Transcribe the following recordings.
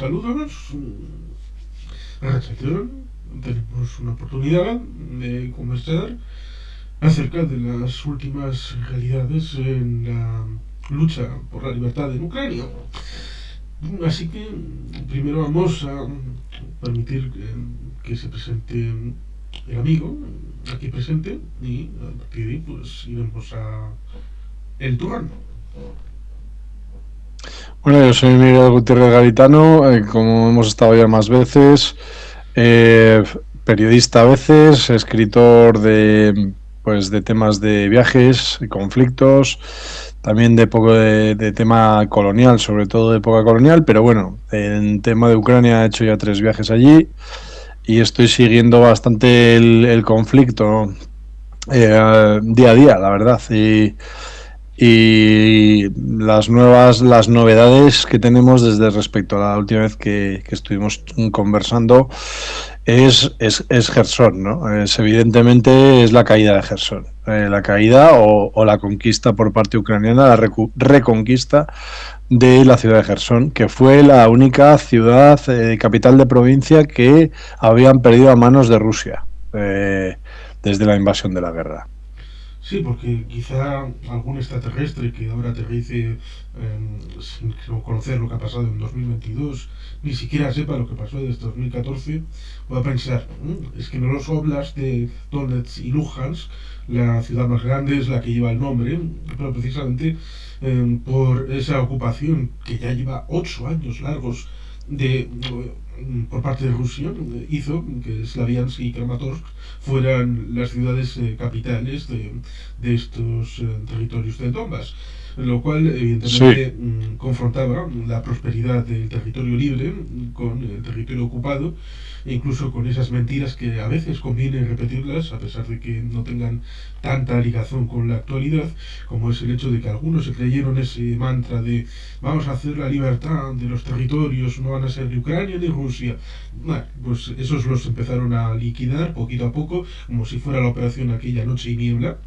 Saludos. Tenemos una oportunidad de conversar acerca de las últimas realidades en la lucha por la libertad en Ucrania. Así que primero vamos a permitir que se presente el amigo aquí presente y a partir de ahí pues iremos a el turno. Bueno, yo soy Miguel Gutiérrez Garitano, como hemos estado ya más veces, periodista a veces, escritor de temas de viajes, conflictos, también de poco de tema colonial, sobre todo de época colonial, pero bueno, en tema de Ucrania he hecho ya 3 viajes allí y estoy siguiendo bastante el conflicto día a día, la verdad, y las novedades que tenemos desde respecto a la última vez que estuvimos conversando es Jersón, ¿no? Evidentemente es la caída de Jersón, la caída o la conquista por parte ucraniana, la reconquista de la ciudad de Jersón, que fue la única ciudad capital de provincia que habían perdido a manos de Rusia desde la invasión de la guerra. Sí, porque quizá algún extraterrestre que ahora aterrice sin conocer lo que ha pasado en 2022, ni siquiera sepa lo que pasó desde 2014, pueda pensar, es que no los oblas de Donetsk y Luhansk, la ciudad más grande es la que lleva el nombre, pero precisamente por esa ocupación que ya lleva 8 años largos por parte de Rusia, hizo que Slaviansk y Kramatorsk fueran las ciudades capitales de estos territorios de Donbass, lo cual evidentemente confrontaba la prosperidad del territorio libre con el territorio ocupado, e incluso con esas mentiras que a veces conviene repetirlas a pesar de que no tengan tanta ligazón con la actualidad, como es el hecho de que algunos se creyeron ese mantra de vamos a hacer la libertad de los territorios, no van a ser ni Ucrania ni Rusia. Bueno, pues esos los empezaron a liquidar poquito a poco, como si fuera la operación aquella Noche y Niebla,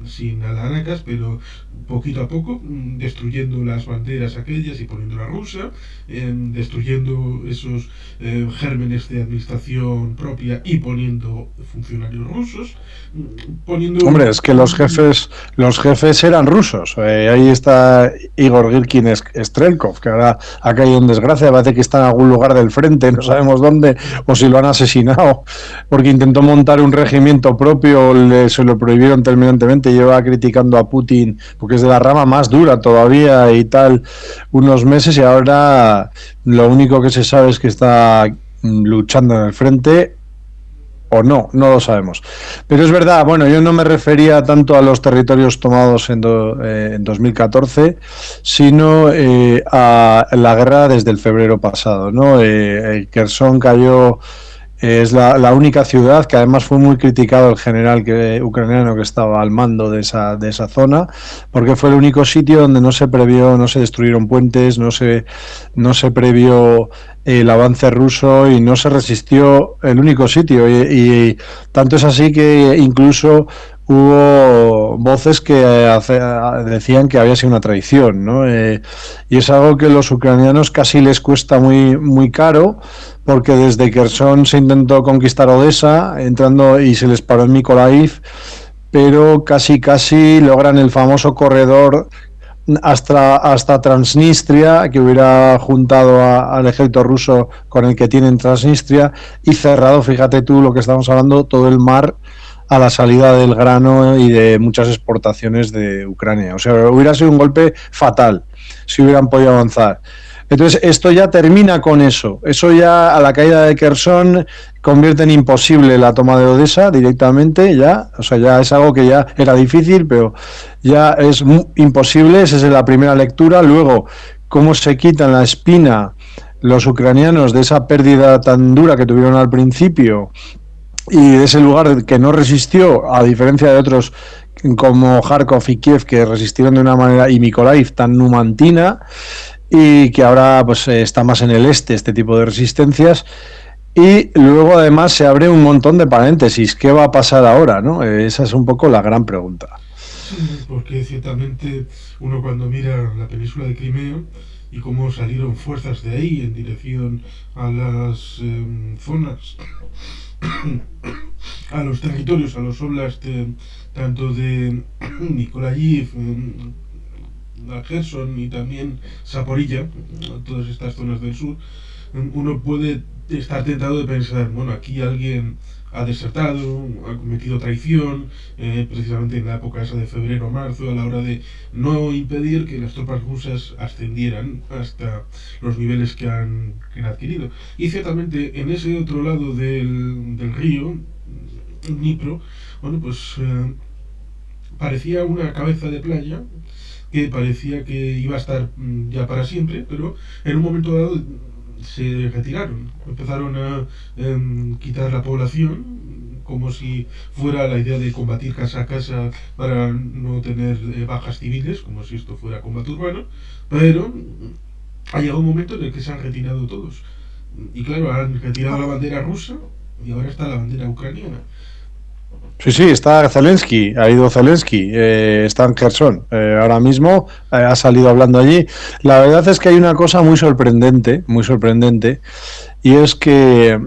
sin alharacas, pero poquito a poco, destruyendo las banderas aquellas y poniendo la rusa, destruyendo esos gérmenes de administración propia y poniendo funcionarios rusos, poniendo... Hombre, es que los jefes eran rusos. Ahí está Igor Girkin Strelkov, que ahora ha caído en desgracia, parece que está en algún lugar del frente, no sabemos dónde, o si lo han asesinado, porque intentó montar un regimiento propio, se lo prohibieron terminantemente, lleva criticando a Putin, porque es de la rama más dura todavía y tal, unos meses, y ahora lo único que se sabe es que está luchando en el frente, o no lo sabemos. Pero es verdad, bueno, yo no me refería tanto a los territorios tomados en 2014, sino a la guerra desde el febrero pasado, ¿no? Kherson cayó, es la única ciudad que además fue muy criticado el general ucraniano que estaba al mando de esa zona, porque fue el único sitio donde no se destruyeron puentes, no se previó el avance ruso y no se resistió, el único sitio, y tanto es así que incluso hubo voces que decían que había sido una traición, ¿no? Y es algo que a los ucranianos casi les cuesta muy, muy caro, porque desde Kherson se intentó conquistar Odessa, entrando y se les paró en Mykolaiv, pero casi logran el famoso corredor hasta Transnistria, que hubiera juntado al ejército ruso con el que tienen Transnistria, y cerrado, fíjate tú lo que estamos hablando, todo el mar a la salida del grano y de muchas exportaciones de Ucrania. O sea, hubiera sido un golpe fatal si hubieran podido avanzar. Entonces, esto ya termina con eso. Eso ya, a la caída de Kherson, convierte en imposible la toma de Odessa directamente, ya. O sea, ya es algo que ya era difícil, pero ya es imposible. Esa es la primera lectura. Luego, cómo se quitan la espina los ucranianos de esa pérdida tan dura que tuvieron al principio y de ese lugar que no resistió, a diferencia de otros como Kharkov y Kiev, que resistieron de una manera, y Mykolaiv tan numantina, y que ahora pues está más en el este tipo de resistencias. Y luego además se abre un montón de paréntesis. ¿Qué va a pasar ahora, no? Esa es un poco la gran pregunta. Sí, porque ciertamente uno cuando mira la península de Crimea y cómo salieron fuerzas de ahí en dirección a las zonas, a los territorios, a los oblast, tanto de Nikolaev, a Gerson y también Zaporilla, todas estas zonas del sur, uno puede estar tentado de pensar, bueno, aquí alguien ha desertado, ha cometido traición, precisamente en la época esa de febrero-marzo, a la hora de no impedir que las tropas rusas ascendieran hasta los niveles que han adquirido. Y ciertamente en ese otro lado del río, Dnipro, bueno, pues parecía una cabeza de playa que parecía que iba a estar ya para siempre, pero en un momento dado se retiraron, empezaron a quitar la población como si fuera la idea de combatir casa a casa para no tener bajas civiles, como si esto fuera combate urbano, pero ha llegado un momento en el que se han retirado todos. Y claro, han retirado la bandera rusa y ahora está la bandera ucraniana. Sí, sí, está Zelensky, ha ido Zelensky, está en Kherson, ahora mismo ha salido hablando allí. La verdad es que hay una cosa muy sorprendente, y es que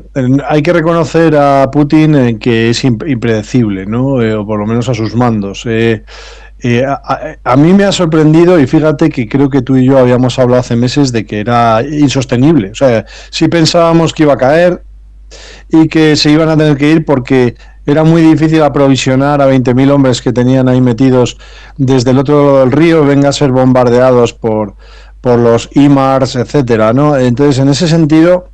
hay que reconocer a Putin que es impredecible, ¿no? O por lo menos a sus mandos. A mí me ha sorprendido, y fíjate que creo que tú y yo habíamos hablado hace meses de que era insostenible. O sea, si pensábamos que iba a caer y que se iban a tener que ir porque era muy difícil aprovisionar a 20.000 hombres que tenían ahí metidos desde el otro lado del río, venga a ser bombardeados por los IMARS, etcétera, ¿no? Entonces, en ese sentido,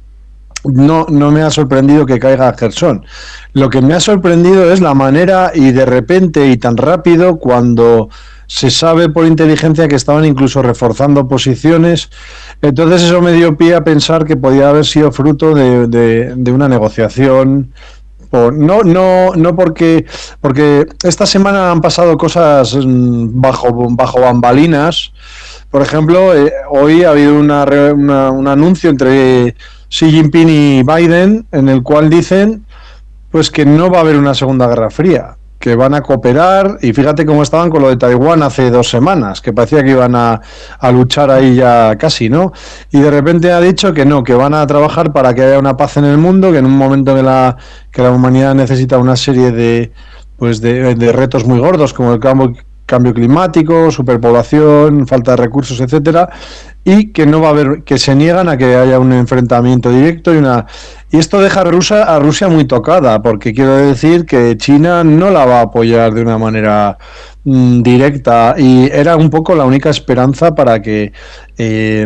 no me ha sorprendido que caiga Kherson. Lo que me ha sorprendido es la manera y de repente y tan rápido cuando se sabe por inteligencia que estaban incluso reforzando posiciones. Entonces eso me dio pie a pensar que podía haber sido fruto de una negociación. No porque esta semana han pasado cosas bajo bambalinas. Por ejemplo, hoy ha habido un anuncio entre Xi Jinping y Biden en el cual dicen pues que no va a haber una segunda guerra fría, que van a cooperar, y fíjate cómo estaban con lo de Taiwán hace 2 semanas, que parecía que iban a luchar ahí ya casi, ¿no? Y de repente ha dicho que no, que van a trabajar para que haya una paz en el mundo, que en un momento que la humanidad necesita una serie de retos muy gordos, como el cambio climático, superpoblación, falta de recursos, etcétera, y que no va a haber, que se niegan a que haya un enfrentamiento directo y esto deja a Rusia muy tocada, porque quiero decir que China no la va a apoyar de una manera directa, y era un poco la única esperanza para que,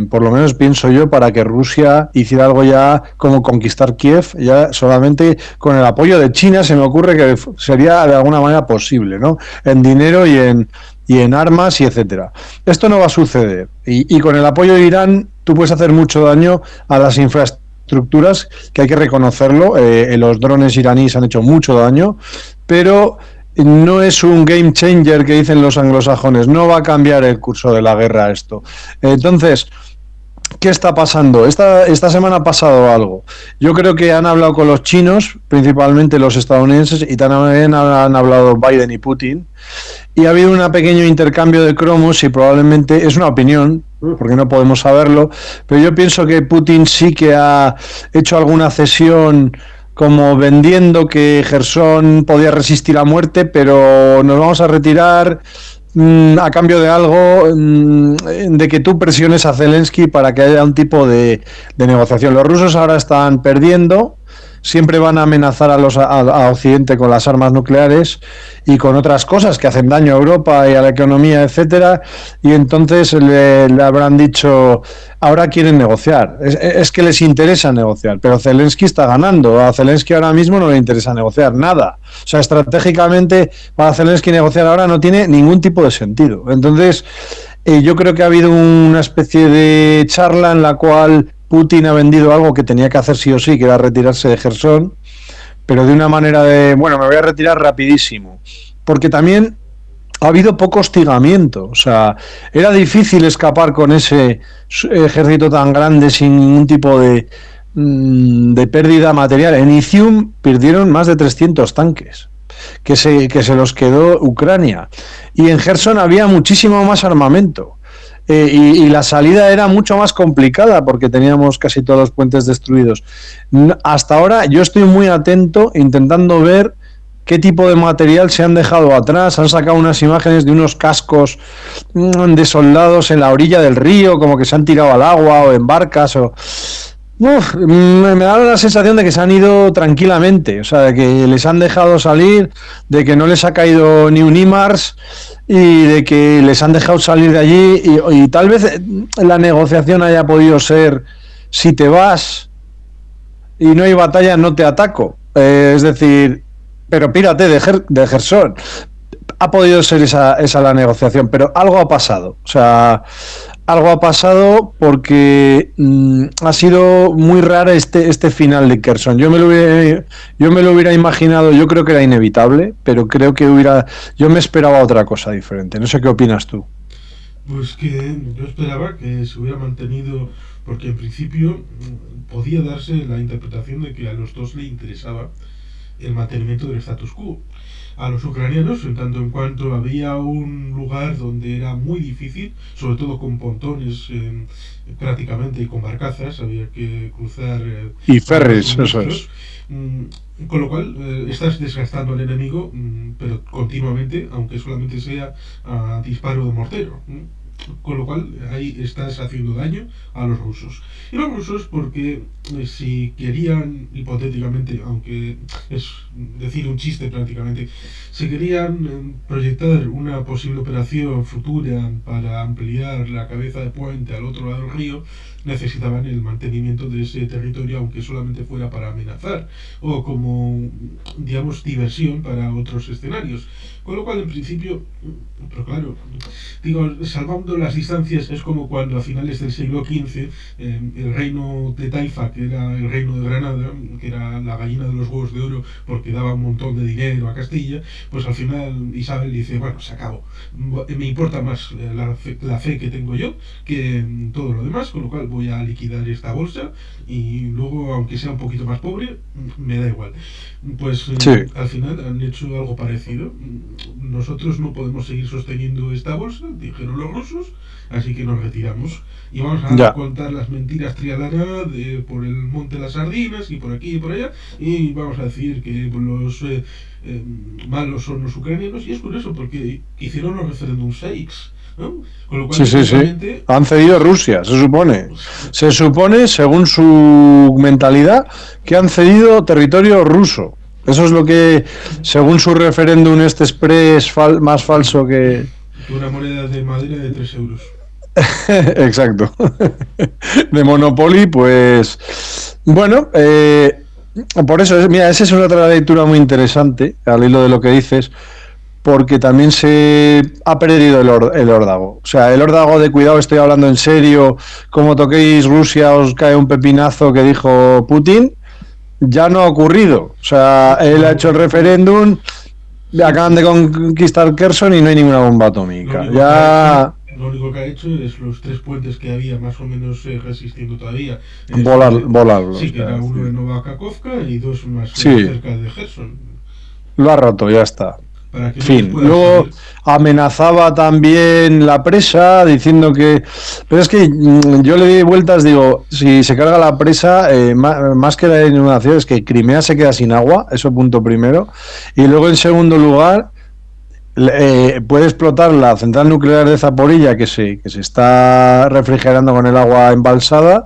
por lo menos pienso yo, para que Rusia hiciera algo ya como conquistar Kiev, ya solamente con el apoyo de China. Se me ocurre que sería de alguna manera posible, ¿no? En dinero y en armas y etcétera. Esto no va a suceder, y con el apoyo de Irán tú puedes hacer mucho daño a las infraestructuras, que hay que reconocerlo. Los drones iraníes han hecho mucho daño, pero no es un game changer que dicen los anglosajones, no va a cambiar el curso de la guerra esto. Entonces, ¿qué está pasando? Esta semana ha pasado algo. Yo creo que han hablado con los chinos, principalmente los estadounidenses, y también han hablado Biden y Putin, y ha habido un pequeño intercambio de cromos, y probablemente, es una opinión, porque no podemos saberlo, pero yo pienso que Putin sí que ha hecho alguna cesión, como vendiendo que Gerson podía resistir a muerte, pero nos vamos a retirar a cambio de algo, de que tú presiones a Zelensky para que haya un tipo de negociación. Los rusos ahora están perdiendo, siempre van a amenazar a Occidente con las armas nucleares y con otras cosas que hacen daño a Europa y a la economía, etcétera, y entonces le habrán dicho, ahora quieren negociar. Es que les interesa negociar, pero Zelensky está ganando. A Zelensky ahora mismo no le interesa negociar nada. O sea, estratégicamente para Zelensky negociar ahora no tiene ningún tipo de sentido. Entonces, yo creo que ha habido una especie de charla en la cual Putin ha vendido algo que tenía que hacer sí o sí, que era retirarse de Gerson, pero de una manera de, bueno, me voy a retirar rapidísimo. Porque también ha habido poco hostigamiento. O sea, era difícil escapar con ese ejército tan grande sin ningún tipo de pérdida material. En Izium perdieron más de 300 tanques. que se los quedó Ucrania. Y en Gerson había muchísimo más armamento. Y la salida era mucho más complicada porque teníamos casi todos los puentes destruidos. Hasta ahora yo estoy muy atento intentando ver qué tipo de material se han dejado atrás. Han sacado unas imágenes de unos cascos de soldados en la orilla del río, como que se han tirado al agua o en barcas o... me da la sensación de que se han ido tranquilamente, o sea, de que les han dejado salir, de que no les ha caído ni un IMARS y de que les han dejado salir de allí y tal vez la negociación haya podido ser: si te vas y no hay batalla, no te ataco, es decir, pero pírate de Gerson. Ha podido ser esa la negociación, pero algo ha pasado, o sea, algo ha pasado porque ha sido muy raro este final de Kherson. Yo me lo hubiera imaginado, yo creo que era inevitable, pero creo que yo me esperaba otra cosa diferente. No sé qué opinas tú. Pues que yo esperaba que se hubiera mantenido, porque en principio podía darse la interpretación de que a los dos le interesaba el mantenimiento del status quo. A los ucranianos, en tanto en cuanto había un lugar donde era muy difícil, sobre todo con pontones prácticamente y con barcazas, había que cruzar y ferries, eso es. Con lo cual estás desgastando al enemigo, pero continuamente, aunque solamente sea a disparo de mortero. Con lo cual ahí estás haciendo daño a los rusos. Y los rusos porque si querían, hipotéticamente, aunque es decir un chiste prácticamente, si querían proyectar una posible operación futura para ampliar la cabeza de puente al otro lado del río, necesitaban el mantenimiento de ese territorio, aunque solamente fuera para amenazar o como, digamos, diversión para otros escenarios. Con lo cual, en principio, pero claro, digo, salvando las distancias, es como cuando a finales del siglo XV el reino de Taifa, que era el reino de Granada, que era la gallina de los huevos de oro porque daba un montón de dinero a Castilla, pues al final Isabel dice: bueno, se acabó, me importa más la fe que tengo yo que todo lo demás, con lo cual voy a liquidar esta bolsa y luego, aunque sea un poquito más pobre, me da igual. Pues sí. Al final han hecho algo parecido. Nosotros no podemos seguir sosteniendo esta bolsa, dijeron los rusos, así que nos retiramos y vamos a contar las mentiras Triadana por el Monte de las Sardinas y por aquí y por allá, y vamos a decir que los malos son los ucranianos. Y es curioso porque hicieron los referéndums fakes, ¿no? Con lo cual, sí. Han cedido Rusia, se supone, según su mentalidad, que han cedido territorio ruso. Eso es lo que, según su referéndum express más falso que... Una moneda de madera de 3 euros. Exacto. De Monopoly, pues... Bueno, por eso, mira, esa es otra lectura muy interesante, al hilo de lo que dices, porque también se ha perdido el órdago. O sea, el órdago de cuidado, estoy hablando en serio, como toquéis Rusia os cae un pepinazo que dijo Putin, ya no ha ocurrido. O sea, él ha hecho el referéndum, acaban de conquistar Kherson y no hay ninguna bomba atómica. Lo único que ha hecho es los 3 puentes que había más o menos resistiendo todavía. Volarlos. Sí, que era uno en Novakakovka y 2 más cerca de Kherson. Lo ha roto, ya está. Fin. Luego amenazaba también la presa diciendo que... Pero es que yo le di vueltas, digo, si se carga la presa, más que la inundación, es que Crimea se queda sin agua, eso punto primero. Y luego, en segundo lugar, puede explotar la central nuclear de Zaporilla, que se está refrigerando con el agua embalsada.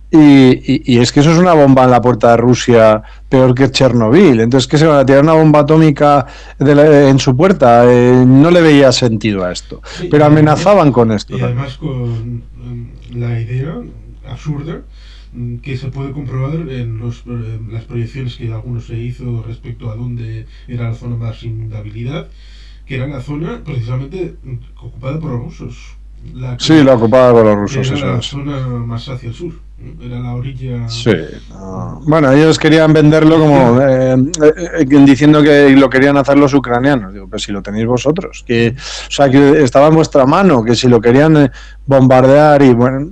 Y es que eso es una bomba en la puerta de Rusia, peor que Chernobyl. Entonces, ¿qué se van a tirar una bomba atómica en su puerta? No le veía sentido a esto. Sí, pero amenazaban con esto. Y además con la idea absurda que se puede comprobar en las proyecciones que algunos se hizo respecto a dónde era la zona más inundabilidad, que era la zona precisamente ocupada por los rusos. La ocupada por los rusos. Era la zona más hacia el sur, era la orilla. Sí. Bueno, ellos querían venderlo como diciendo que lo querían hacer los ucranianos. Digo, pues si lo tenéis vosotros, que estaba en vuestra mano, que si lo querían bombardear y bueno,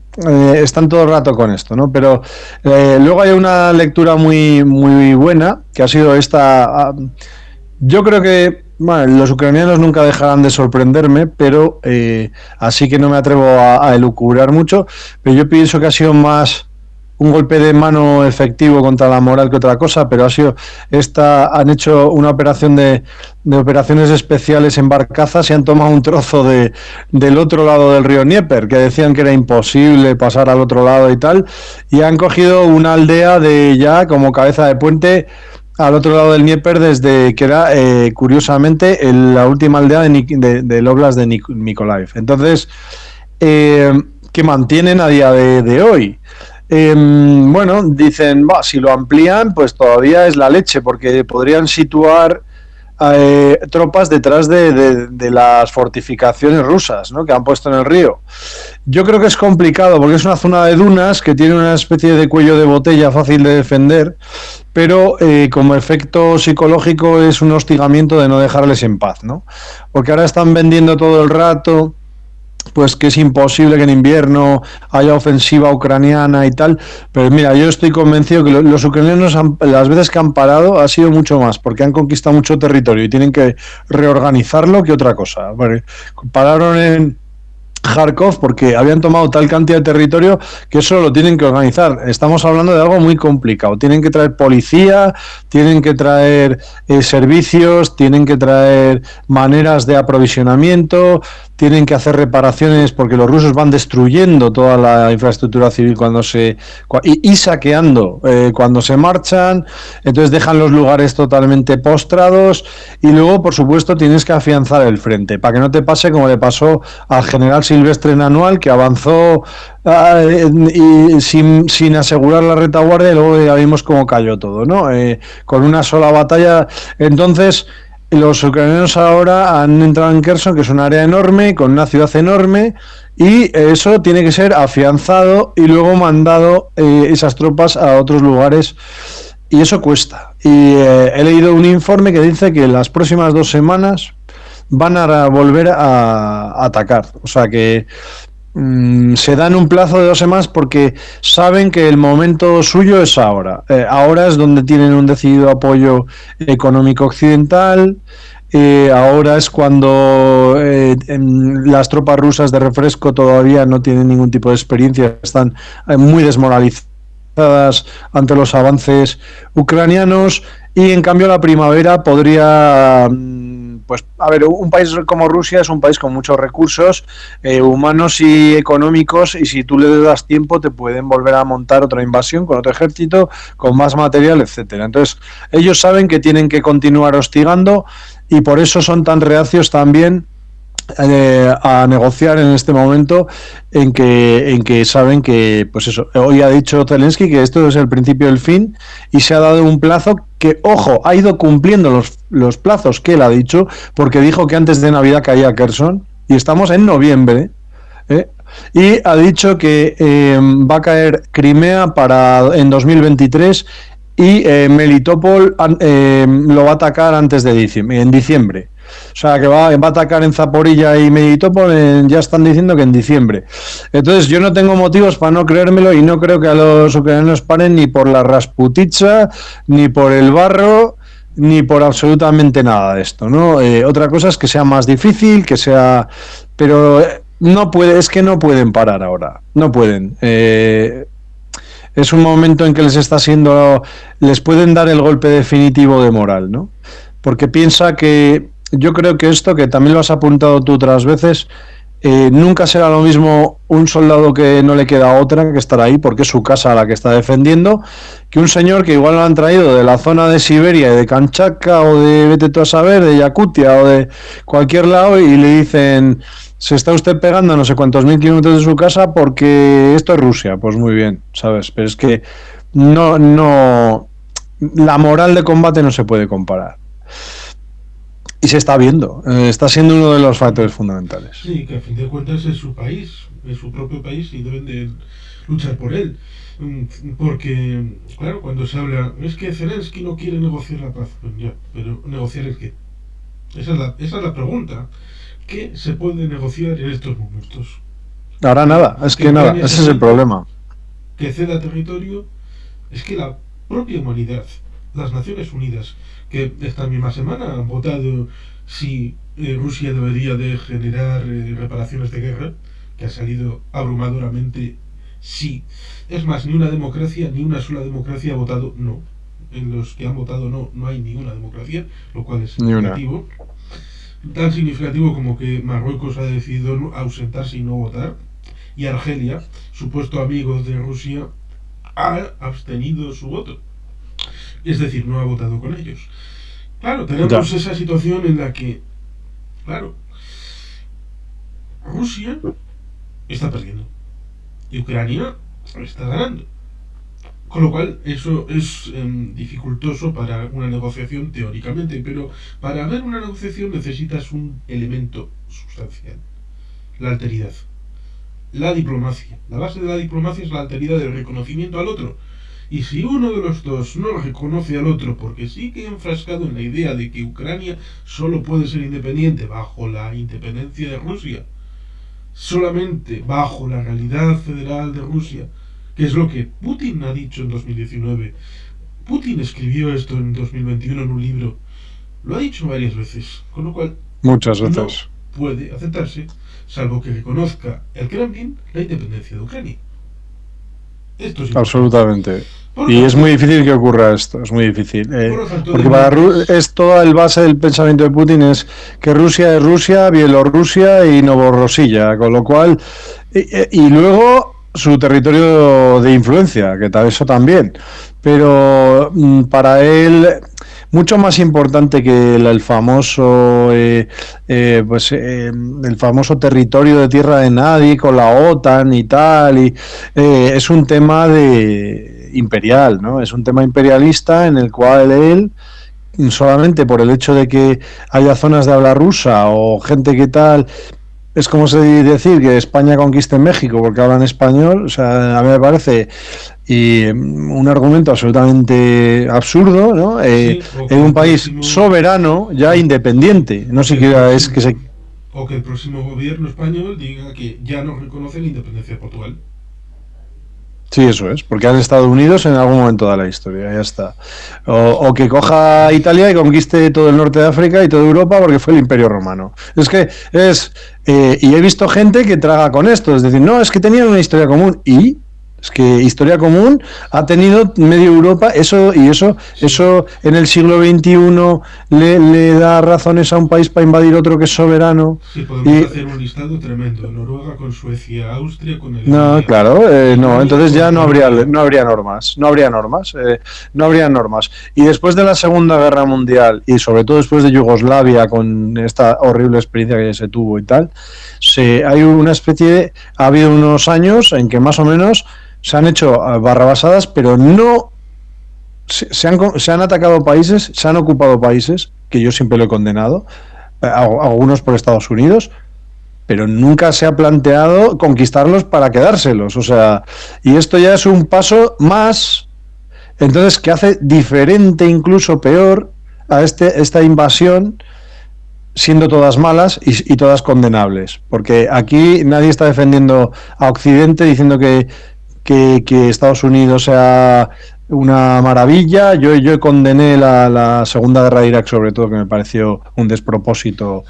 están todo el rato con esto, ¿no? Pero luego hay una lectura muy muy buena que ha sido esta. Yo creo que bueno, los ucranianos nunca dejarán de sorprenderme, pero así que no me atrevo a elucubrar mucho, pero yo pienso que ha sido más un golpe de mano efectivo contra la moral que otra cosa, pero ha sido han hecho una operación de operaciones especiales en barcazas y han tomado un trozo del otro lado del río Dnieper, que decían que era imposible pasar al otro lado y tal, y han cogido una aldea de ya como cabeza de puente al otro lado del Dnieper, desde que era curiosamente la última aldea del Oblast de Mykolaiv. Entonces, que mantienen a día de hoy. Bueno, dicen, si lo amplían, pues todavía es la leche, porque podrían situar tropas detrás de las fortificaciones rusas, ¿no?, que han puesto en el río. Yo creo que es complicado, porque es una zona de dunas que tiene una especie de cuello de botella fácil de defender, pero como efecto psicológico es un hostigamiento de no dejarles en paz, ¿no? Porque ahora están vendiendo todo el rato pues que es imposible que en invierno haya ofensiva ucraniana y tal, pero mira, yo estoy convencido que los ucranianos las veces que han parado ha sido mucho más, porque han conquistado mucho territorio y tienen que reorganizarlo que otra cosa. Pararon en Kharkov porque habían tomado tal cantidad de territorio que eso lo tienen que organizar. Estamos hablando de algo muy complicado. Tienen que traer policía, tienen que traer servicios, tienen que traer maneras de aprovisionamiento, tienen que hacer reparaciones porque los rusos van destruyendo toda la infraestructura civil y saqueando cuando se marchan, entonces dejan los lugares totalmente postrados y luego, por supuesto, tienes que afianzar el frente para que no te pase como le pasó al general Silvestre Nanual, que avanzó y sin asegurar la retaguardia y luego ya vimos cómo cayó todo, ¿no? Con una sola batalla. Entonces, los ucranianos ahora han entrado en Kherson, que es un área enorme, con una ciudad enorme, y eso tiene que ser afianzado y luego mandado esas tropas a otros lugares, y eso cuesta. Y he leído un informe que dice que en las próximas 2 semanas van a volver a atacar. O sea que se dan un plazo de 2 semanas porque saben que el momento suyo es ahora. Ahora es donde tienen un decidido apoyo económico occidental. Ahora es cuando las tropas rusas de refresco todavía no tienen ningún tipo de experiencia, están muy desmoralizadas ante los avances ucranianos, y en cambio la primavera podría... Pues, a ver, un país como Rusia es un país con muchos recursos humanos y económicos, y si tú le das tiempo te pueden volver a montar otra invasión con otro ejército, con más material, etcétera. Entonces, ellos saben que tienen que continuar hostigando y por eso son tan reacios también a negociar en este momento en que saben que, pues eso, hoy ha dicho Zelensky que esto es el principio del fin y se ha dado un plazo que, ojo, ha ido cumpliendo los plazos que él ha dicho, porque dijo que antes de Navidad caía Kherson y estamos en noviembre, y ha dicho que va a caer Crimea en 2023 y Melitopol lo va a atacar antes de diciembre, en diciembre. O sea, que va a atacar en Zaporilla y Melitopol, ya están diciendo que en diciembre. Entonces, yo no tengo motivos para no creérmelo y no creo que a los ucranianos paren ni por la Rasputicha, ni por el barro, ni por absolutamente nada de esto, ¿no? Otra cosa es que sea más difícil, que sea... Pero es que no pueden parar ahora, no pueden. Es un momento en que les pueden dar el golpe definitivo de moral, ¿no? Porque piensa que, yo creo que esto, que también lo has apuntado tú otras veces, nunca será lo mismo un soldado que no le queda otra que estar ahí, porque es su casa la que está defendiendo, que un señor que igual lo han traído de la zona de Siberia y de Kamchatka o de, vete tú a saber, de Yakutia o de cualquier lado, y le dicen... Se está usted pegando a no sé cuántos 1000 kilómetros de su casa porque esto es Rusia. Pues muy bien, ¿sabes? Pero es que no, la moral de combate no se puede comparar. Y se está viendo, está siendo uno de los factores fundamentales. Sí, que a fin de cuentas es su país, es su propio país y deben de luchar por él. Porque, claro, cuando se habla, es que Zelensky no quiere negociar la paz. Pues ya, pero ¿negociar el qué? Esa es la pregunta. ¿Qué se puede negociar en estos momentos? Ahora nada, es que nada, ese es el problema. Que ceda territorio, es que la propia humanidad las Naciones Unidas, que esta misma semana han votado si Rusia debería de generar reparaciones de guerra, que ha salido abrumadoramente sí. Es más, ni una democracia, ni una sola democracia ha votado no. En los que han votado no, no hay ninguna democracia, lo cual es significativo. Tan significativo como que Marruecos ha decidido ausentarse y no votar. Y Argelia, supuesto amigo de Rusia, ha abstenido su voto. Es decir, no ha votado con ellos. Claro, tenemos esa situación en la que, claro, Rusia está perdiendo y Ucrania está ganando. Con lo cual, eso es dificultoso para una negociación teóricamente, pero para haber una negociación necesitas un elemento sustancial: la alteridad, la diplomacia. La base de la diplomacia es la alteridad del reconocimiento al otro. Y si uno de los dos no reconoce al otro porque sigue enfrascado en la idea de que Ucrania solo puede ser independiente bajo la independencia de Rusia, solamente bajo la realidad federal de Rusia, que es lo que Putin ha dicho en 2019. Putin escribió esto en 2021 en un libro. Lo ha dicho varias veces, con lo cual muchas veces no puede aceptarse, salvo que reconozca el Kremlin la independencia de Ucrania. Esto es absolutamente. Y es muy difícil que ocurra esto, es muy difícil. Porque para es toda el base del pensamiento de Putin es que Rusia es Rusia, Bielorrusia y Novorossiya, con lo cual, y luego su territorio de influencia, que tal eso también. Pero para él, mucho más importante que el famoso el famoso territorio de tierra de nadie con la OTAN y tal, y es un tema de imperial, ¿no? Es un tema imperialista en el cual él, solamente por el hecho de que haya zonas de habla rusa o gente que tal, es como decir que España conquiste México porque hablan español. O sea, a mí me parece un argumento absolutamente absurdo, ¿no? En un país soberano, ya independiente, no siquiera es que se... O que el próximo gobierno español diga que ya no reconoce la independencia de Portugal. Sí, eso es, porque han estado unidos en algún momento de la historia, ya está. O que coja Italia y conquiste todo el norte de África y toda Europa porque fue el Imperio Romano. Es que es... y he visto gente que traga con esto, es decir, no, es que tenían una historia común. ¿Y? Es que historia común ha tenido medio Europa, eso en el siglo XXI le da razones a un país para invadir otro que es soberano. Sí, podemos hacer un listado tremendo. Noruega con Suecia, Austria con el... No, claro, no, entonces ya no habría normas. Y después de la Segunda Guerra Mundial, y sobre todo después de Yugoslavia, con esta horrible experiencia que se tuvo y tal, hay una especie ha habido unos años en que más o menos se han hecho barrabasadas, pero no se han atacado países, se han ocupado países, que yo siempre lo he condenado, algunos por Estados Unidos, pero nunca se ha planteado conquistarlos para quedárselos. O sea, y esto ya es un paso más, entonces, que hace diferente, incluso peor, a esta invasión, siendo todas malas y todas condenables, porque aquí nadie está defendiendo a Occidente diciendo que Estados Unidos sea una maravilla. Yo condené la Segunda Guerra de Irak, sobre todo, que me pareció un despropósito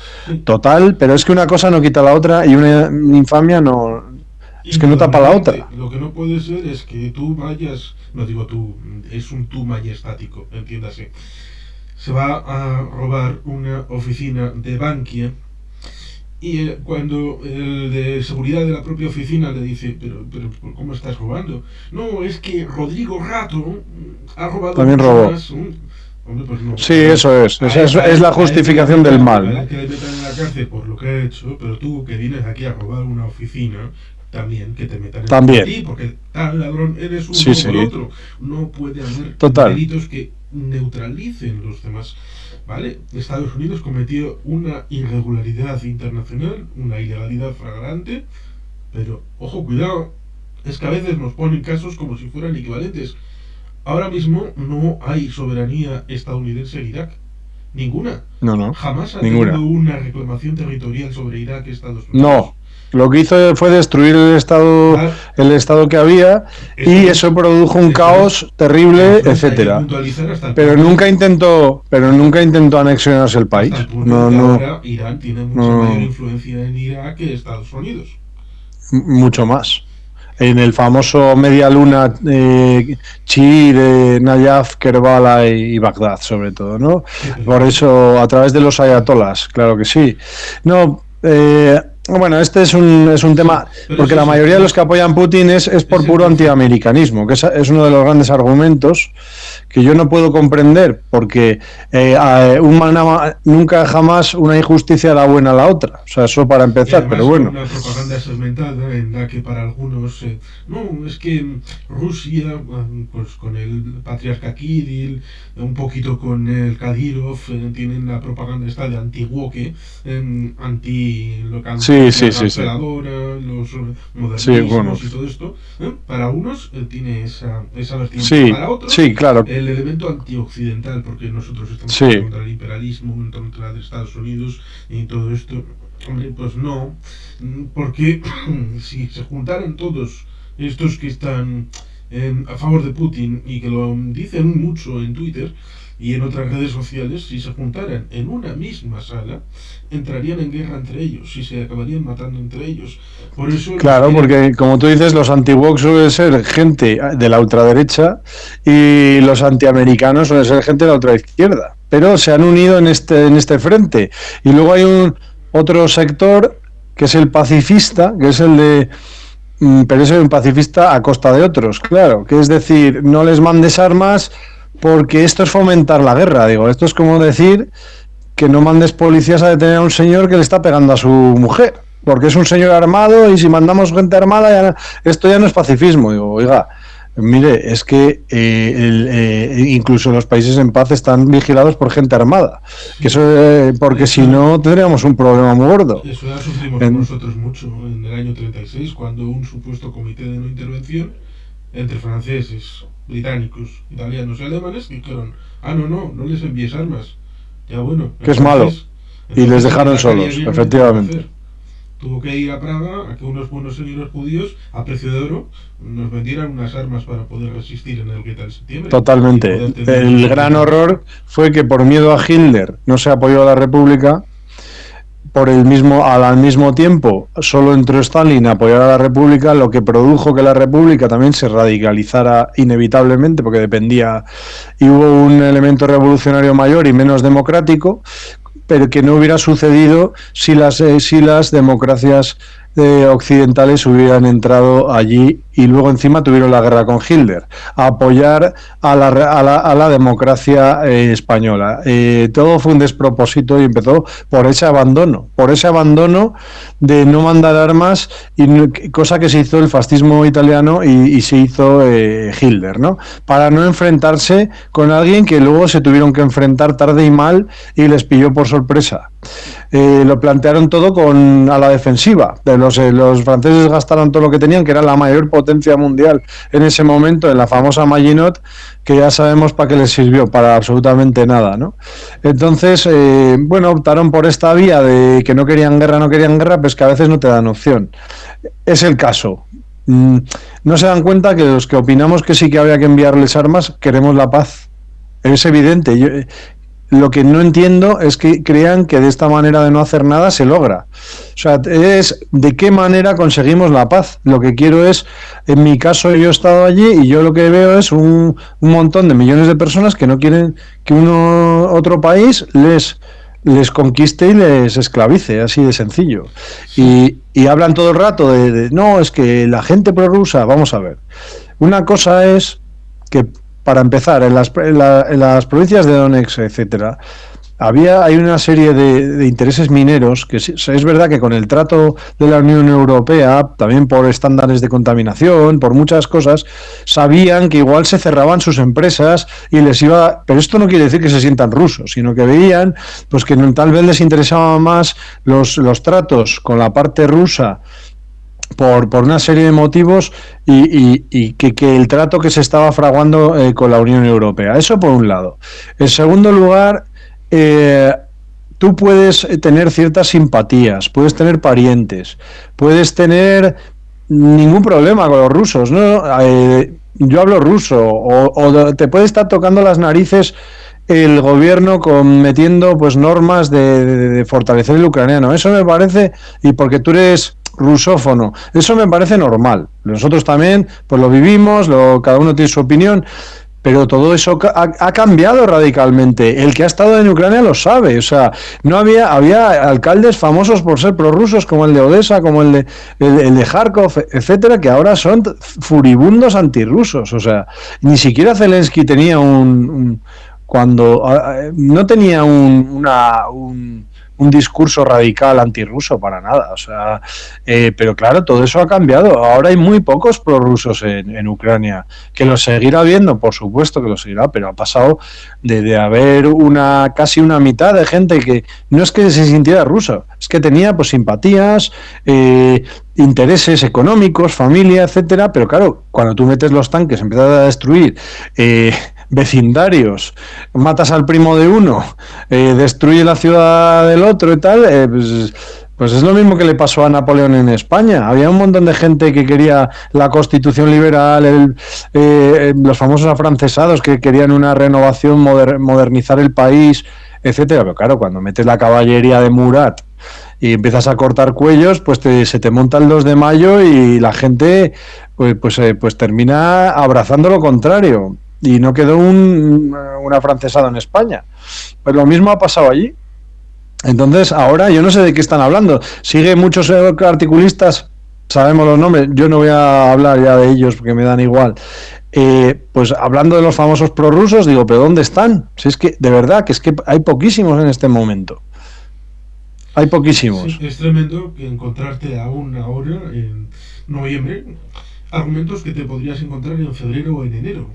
total, pero es que una cosa no quita la otra y una infamia no... Es que no tapa la otra. Lo que no puede ser es que tú vayas, no digo tú, es un tú majestático, entiéndase. Se va a robar una oficina de Bankia y cuando el de seguridad de la propia oficina le dice, pero ¿cómo estás robando? No, es que Rodrigo Rato ha robado... También robó. Hombre, pues no. Sí, eso es. Esa es la justificación del mal. Que le metan en la cárcel por lo que ha hecho, pero tú que vienes aquí a robar una oficina, también que te metan en ti, porque tal ladrón eres uno por otro. No puede haber delitos que neutralicen los demás. ¿Vale? Estados Unidos cometió una irregularidad internacional, una ilegalidad flagrante, pero, ojo, cuidado, es que a veces nos ponen casos como si fueran equivalentes. Ahora mismo no hay soberanía estadounidense en Irak. Ninguna. No. Jamás ha ninguna. tenido una reclamación territorial sobre Irak Estados Unidos. No. Lo que hizo fue destruir el estado que había, y eso produjo un caos terrible, etcétera. Pero nunca intentó anexionarse el país. Ahora Irán tiene mucha mayor influencia en Irak que Estados Unidos. Mucho más. En el famoso media luna chií de Nayaf, Kerbala y Bagdad, sobre todo, ¿no? Por eso, a través de los ayatolás, claro que sí. No, bueno, este es un tema, porque la mayoría de los que apoyan Putin es por puro antiamericanismo, que es uno de los grandes argumentos que yo no puedo comprender, porque nunca jamás una injusticia da buena a la otra. O sea, eso para empezar, pero bueno. Una propaganda segmentada en la que para algunos, no, es que Rusia, pues con el patriarca Kirill, un poquito con el Kadyrov, tienen la propaganda esta de anti-woke, sí. Los modernismos y todo esto. Para unos tiene esa vertiente, para otros claro. El elemento antioccidental, porque nosotros estamos contra el imperialismo, contra de Estados Unidos y todo esto. Hombre, pues no, porque si se juntaran todos estos que están a favor de Putin y que lo dicen mucho en Twitter y en otras redes sociales, si se juntaran en una misma sala, entrarían en guerra entre ellos y se acabarían matando entre ellos. Por eso, claro, porque como tú dices, los anti-woke suelen ser gente de la ultraderecha y los antiamericanos suelen ser gente de la ultraizquierda, pero se han unido en este frente. Y luego hay otro sector que es el pacifista, que es el de... pero es un pacifista a costa de otros, claro, que es decir, no les mandes armas porque esto es fomentar la guerra. Digo, esto es como decir que no mandes policías a detener a un señor que le está pegando a su mujer, porque es un señor armado, y si mandamos gente armada, esto ya no es pacifismo. Digo, oiga, mire, es que incluso los países en paz están vigilados por gente armada, que eso, porque si no tendríamos un problema muy gordo. Eso ya sufrimos nosotros mucho en el año 36, cuando un supuesto comité de no intervención entre franceses, británicos, italianos y alemanes dijeron, no les envíes armas. Ya bueno. Que es malo. Y les dejaron solos, efectivamente. Tuvo que ir a Praga a que unos buenos señores judíos, a precio de oro, nos vendieran unas armas para poder resistir en el gueto de septiembre. Totalmente. El gran horror fue que por miedo a Hitler no se apoyó a la República. Al mismo tiempo, solo entró Stalin a apoyar a la República, lo que produjo que la República también se radicalizara inevitablemente, porque dependía, y hubo un elemento revolucionario mayor y menos democrático, pero que no hubiera sucedido si las democracias occidentales hubieran entrado allí y luego encima tuvieron la guerra con Hitler, a apoyar a la democracia española. Todo fue un despropósito y empezó por ese abandono de no mandar armas, cosa que se hizo el fascismo italiano y se hizo Hitler, ¿no? Para no enfrentarse con alguien que luego se tuvieron que enfrentar tarde y mal y les pilló por sorpresa. Lo plantearon todo a la defensiva. Los franceses gastaron todo lo que tenían, que era la mayor potencia mundial en ese momento, en la famosa Maginot, que ya sabemos para qué les sirvió, para absolutamente nada, ¿no? Entonces, optaron por esta vía de que no querían guerra, pues que a veces no te dan opción. Es el caso. No se dan cuenta que los que opinamos que sí que había que enviarles armas, queremos la paz. Es evidente. Lo que no entiendo es que crean que de esta manera de no hacer nada se logra. O sea, es de qué manera conseguimos la paz. Lo que quiero es, en mi caso yo he estado allí y yo lo que veo es un montón de millones de personas que no quieren que otro país les conquiste y les esclavice, así de sencillo. Y hablan todo el rato no, es que la gente prorrusa. Vamos a ver. Una cosa es que, para empezar, en las provincias de Donetsk, etcétera, hay una serie de intereses mineros que es verdad que con el trato de la Unión Europea, también por estándares de contaminación, por muchas cosas, sabían que igual se cerraban sus empresas y pero esto no quiere decir que se sientan rusos, sino que veían pues que tal vez les interesaban más los tratos con la parte rusa por una serie de motivos y que el trato que se estaba fraguando con la Unión Europea. Eso por un lado. En segundo lugar, tú puedes tener ciertas simpatías, puedes tener parientes, puedes tener ningún problema con los rusos, ¿no? Yo hablo ruso, o te puede estar tocando las narices el gobierno metiendo pues normas de fortalecer el ucraniano. Eso me parece, y porque tú eres rusófono, eso me parece normal. Nosotros también pues lo vivimos, cada uno tiene su opinión, pero todo eso ha cambiado radicalmente. El que ha estado en Ucrania lo sabe. O sea, no había alcaldes famosos por ser prorrusos, como el de Odessa, como el de Kharkov, etcétera, que ahora son furibundos antirrusos. O sea, ni siquiera Zelensky tenía cuando no tenía un discurso radical antirruso para nada, o sea, pero claro, todo eso ha cambiado. Ahora hay muy pocos prorrusos en Ucrania, que lo seguirá habiendo, por supuesto que lo seguirá, pero ha pasado de haber casi una mitad de gente que no es que se sintiera ruso, es que tenía pues simpatías, intereses económicos, familia, etcétera, pero claro, cuando tú metes los tanques, empiezas a destruir vecindarios, matas al primo de uno, destruye la ciudad del otro y tal, pues es lo mismo que le pasó a Napoleón en España. Había un montón de gente que quería la constitución liberal, los famosos afrancesados que querían una renovación, modernizar el país, etcétera. Pero claro, cuando metes la caballería de Murat y empiezas a cortar cuellos, pues se te monta el 2 de mayo y la gente pues termina abrazando lo contrario. Y no quedó un afrancesado en España. Pues lo mismo ha pasado allí. Entonces, ahora yo no sé de qué están hablando. Sigue muchos articulistas, sabemos los nombres, yo no voy a hablar ya de ellos porque me dan igual. Pues hablando de los famosos prorrusos, digo, ¿pero dónde están? Si es que, de verdad, que es que hay poquísimos en este momento. Hay poquísimos. Sí, es tremendo que encontrarte aún ahora, en noviembre, argumentos que te podrías encontrar en febrero o en enero.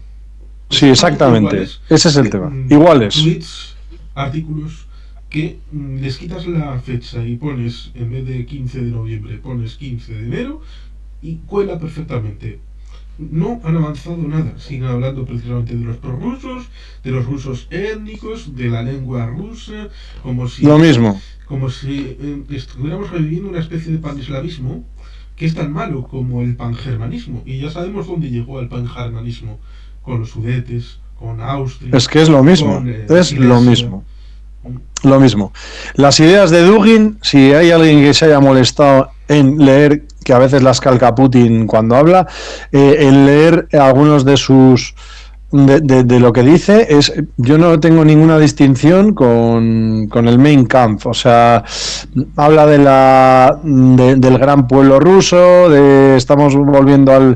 Sí, exactamente. Iguales, ese es el tema. Iguales. Tweets, artículos que les quitas la fecha y pones, en vez de 15 de noviembre, pones 15 de enero y cuela perfectamente. No han avanzado nada, siguen hablando precisamente de los prorrusos, de los rusos étnicos, de la lengua rusa, como si... Lo mismo. Como si estuviéramos reviviendo una especie de paneslavismo que es tan malo como el pangermanismo. Y ya sabemos dónde llegó el pangermanismo, con los Sudetes, con Austria... Es que es lo mismo, es lo mismo. Lo mismo. Las ideas de Dugin, si hay alguien que se haya molestado en leer, que a veces las calca Putin cuando habla, en leer algunos de sus... De lo que dice yo no tengo ninguna distinción con el Mein Kampf, o sea, habla del gran pueblo ruso, estamos volviendo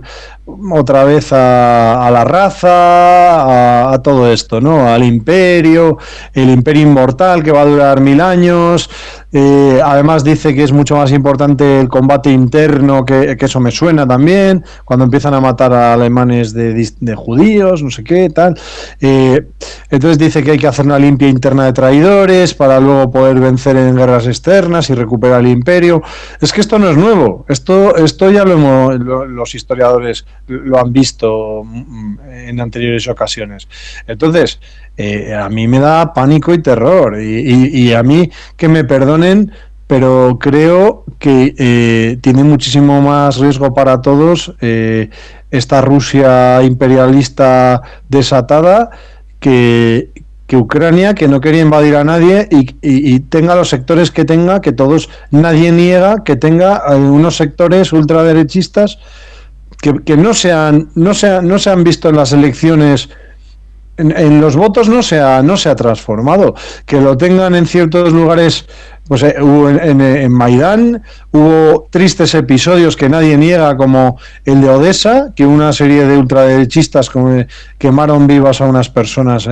otra vez a la raza, a todo esto, ¿no? Al imperio, el imperio inmortal que va a durar 1000 años. Además dice que es mucho más importante el combate interno, que eso me suena también, cuando empiezan a matar a alemanes de judíos, no sé qué, tal. Entonces dice que hay que hacer una limpia interna de traidores para luego poder vencer en guerras externas y recuperar el imperio. Es que esto no es nuevo, esto ya los historiadores lo han visto en anteriores ocasiones. Entonces, a mí me da pánico y terror, y a mí, que me perdonen, pero creo que tiene muchísimo más riesgo para todos esta Rusia imperialista desatada que Ucrania, que no quería invadir a nadie y tenga los sectores que tenga, que nadie niega que tenga unos sectores ultraderechistas que no se han visto en las elecciones. En los votos no se ha transformado. Que lo tengan en ciertos lugares, pues en Maidán hubo tristes episodios que nadie niega, como el de Odessa, que una serie de ultraderechistas quemaron vivas a unas personas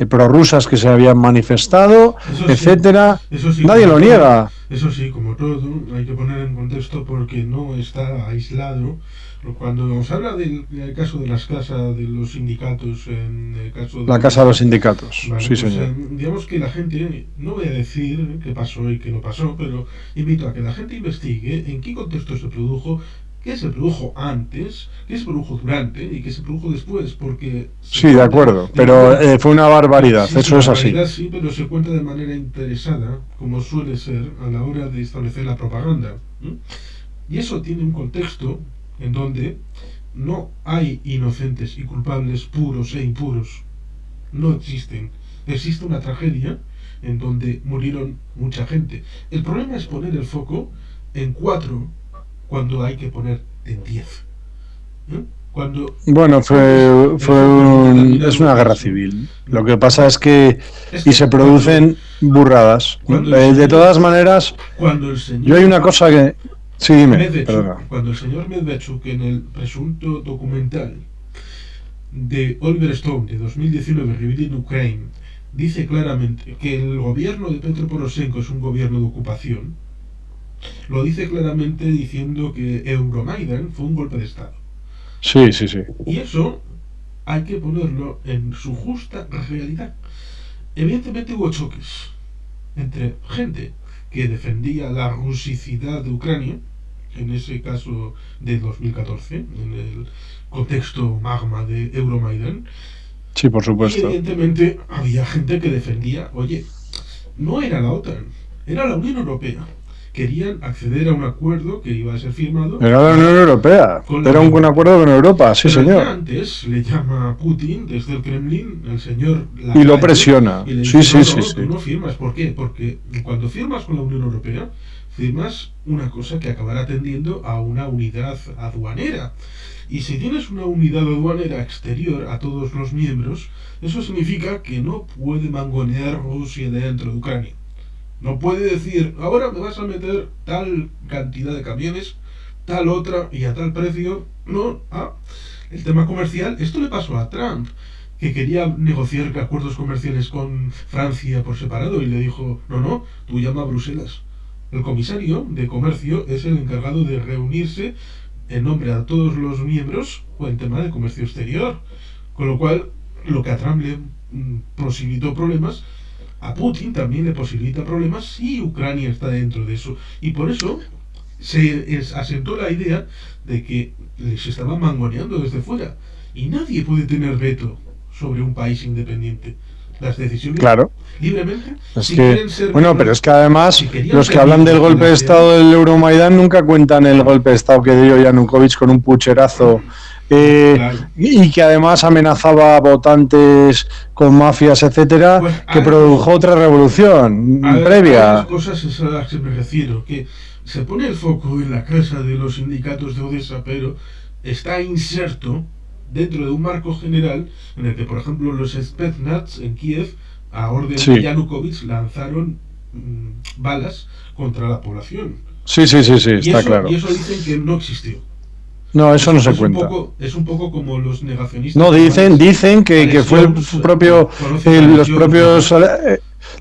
prorrusas que se habían manifestado, eso etcétera. Sí, eso sí, nadie lo niega. Eso sí, como todo, hay que poner en contexto porque no está aislado. Cuando se habla del caso de las casas de los sindicatos, en el caso de la casa de los sindicatos, vale, sí, pues, señor. Digamos que la gente, no voy a decir qué pasó y qué no pasó, pero invito a que la gente investigue en qué contexto se produjo, qué se produjo antes, qué se produjo durante y qué se produjo después, porque Sí, de acuerdo, pero fue una barbaridad, sí, eso es así. barbaridad sí, pero se cuenta de manera interesada, como suele ser a la hora de establecer la propaganda. Y eso tiene un contexto en donde no hay inocentes y culpables puros e impuros. No existen. Existe una tragedia en donde murieron mucha gente. El problema es poner el foco en 4 cuando hay que poner en 10. Cuando Bueno, es una guerra civil. Lo que pasa es que y se producen burradas. De todas maneras, cuando el señor yo hay una cosa que... Sí, dime, Medvedchuk, cuando el señor Medvedchuk en el presunto documental de Oliver Stone de 2019, Revealing Ukraine, dice claramente que el gobierno de Petro Poroshenko es un gobierno de ocupación, lo dice claramente diciendo que Euromaidan fue un golpe de Estado. Sí. Y eso hay que ponerlo en su justa realidad. Evidentemente hubo choques entre gente que defendía la rusicidad de Ucrania, en ese caso de 2014, en el contexto magma de Euromaidan. Sí, por supuesto. Y evidentemente había gente que defendía, oye, no era la OTAN, era la Unión Europea. Querían acceder a un acuerdo que iba a ser firmado. Era la Unión Europea, era un acuerdo con Europa, sí, pero señor. Antes le llama a Putin desde el Kremlin, el señor... Y lo presiona. Y le dice, sí. Tú no firmas. ¿Por qué? Porque cuando firmas con la Unión Europea, firmas una cosa que acabará tendiendo a una unidad aduanera. Y si tienes una unidad aduanera exterior a todos los miembros, eso significa que no puede mangonear Rusia dentro de Ucrania. No puede decir, ahora me vas a meter tal cantidad de camiones, tal otra y a tal precio. No, el tema comercial, esto le pasó a Trump, que quería negociar acuerdos comerciales con Francia por separado y le dijo, no, tú llama a Bruselas. El comisario de comercio es el encargado de reunirse en nombre a todos los miembros o en tema de comercio exterior. Con lo cual, lo que a Trump le posibilitó problemas, a Putin también le posibilita problemas si Ucrania está dentro de eso. Y por eso se asentó la idea de que les estaban mangoneando desde fuera. Y nadie puede tener veto sobre un país independiente. Las decisiones libremente. Es que, bueno, pero es que además los que hablan del golpe de Estado del Euromaidan nunca cuentan el golpe de Estado que dio Yanukovych con un pucherazo. Y que además amenazaba a votantes con mafias, etcétera, pues que produjo otra revolución previa. Las cosas a las que me refiero, que se pone el foco en la casa de los sindicatos de Odessa, pero está inserto dentro de un marco general en el que, por ejemplo, los Spetsnaz en Kiev, a orden de Yanukovych, lanzaron balas contra la población. Sí, está claro. Y eso dicen que no existió. No, eso no se cuenta. Es un poco como los negacionistas. No, dicen que fue el propio,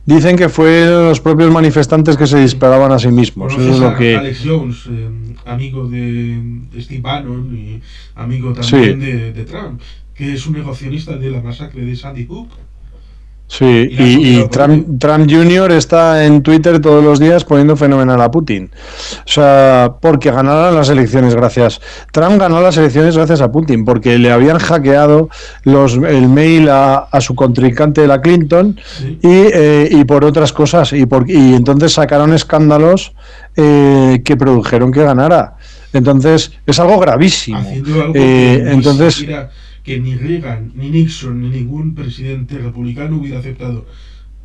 dicen que fue los propios manifestantes que se disparaban a sí mismos. Eso es lo que... Alex Jones, amigo de Steve Bannon y amigo también de Trump, que es un negacionista de la masacre de Sandy Hook. Sí, y Trump Jr. está en Twitter todos los días poniendo fenomenal a Putin. O sea, porque ganaron las elecciones Trump ganó las elecciones gracias a Putin, porque le habían hackeado el mail a su contrincante de la Clinton, sí. y por otras cosas. Y entonces sacaron escándalos que produjeron que ganara. Entonces, es algo gravísimo. Algo que ni Reagan, ni Nixon, ni ningún presidente republicano hubiera aceptado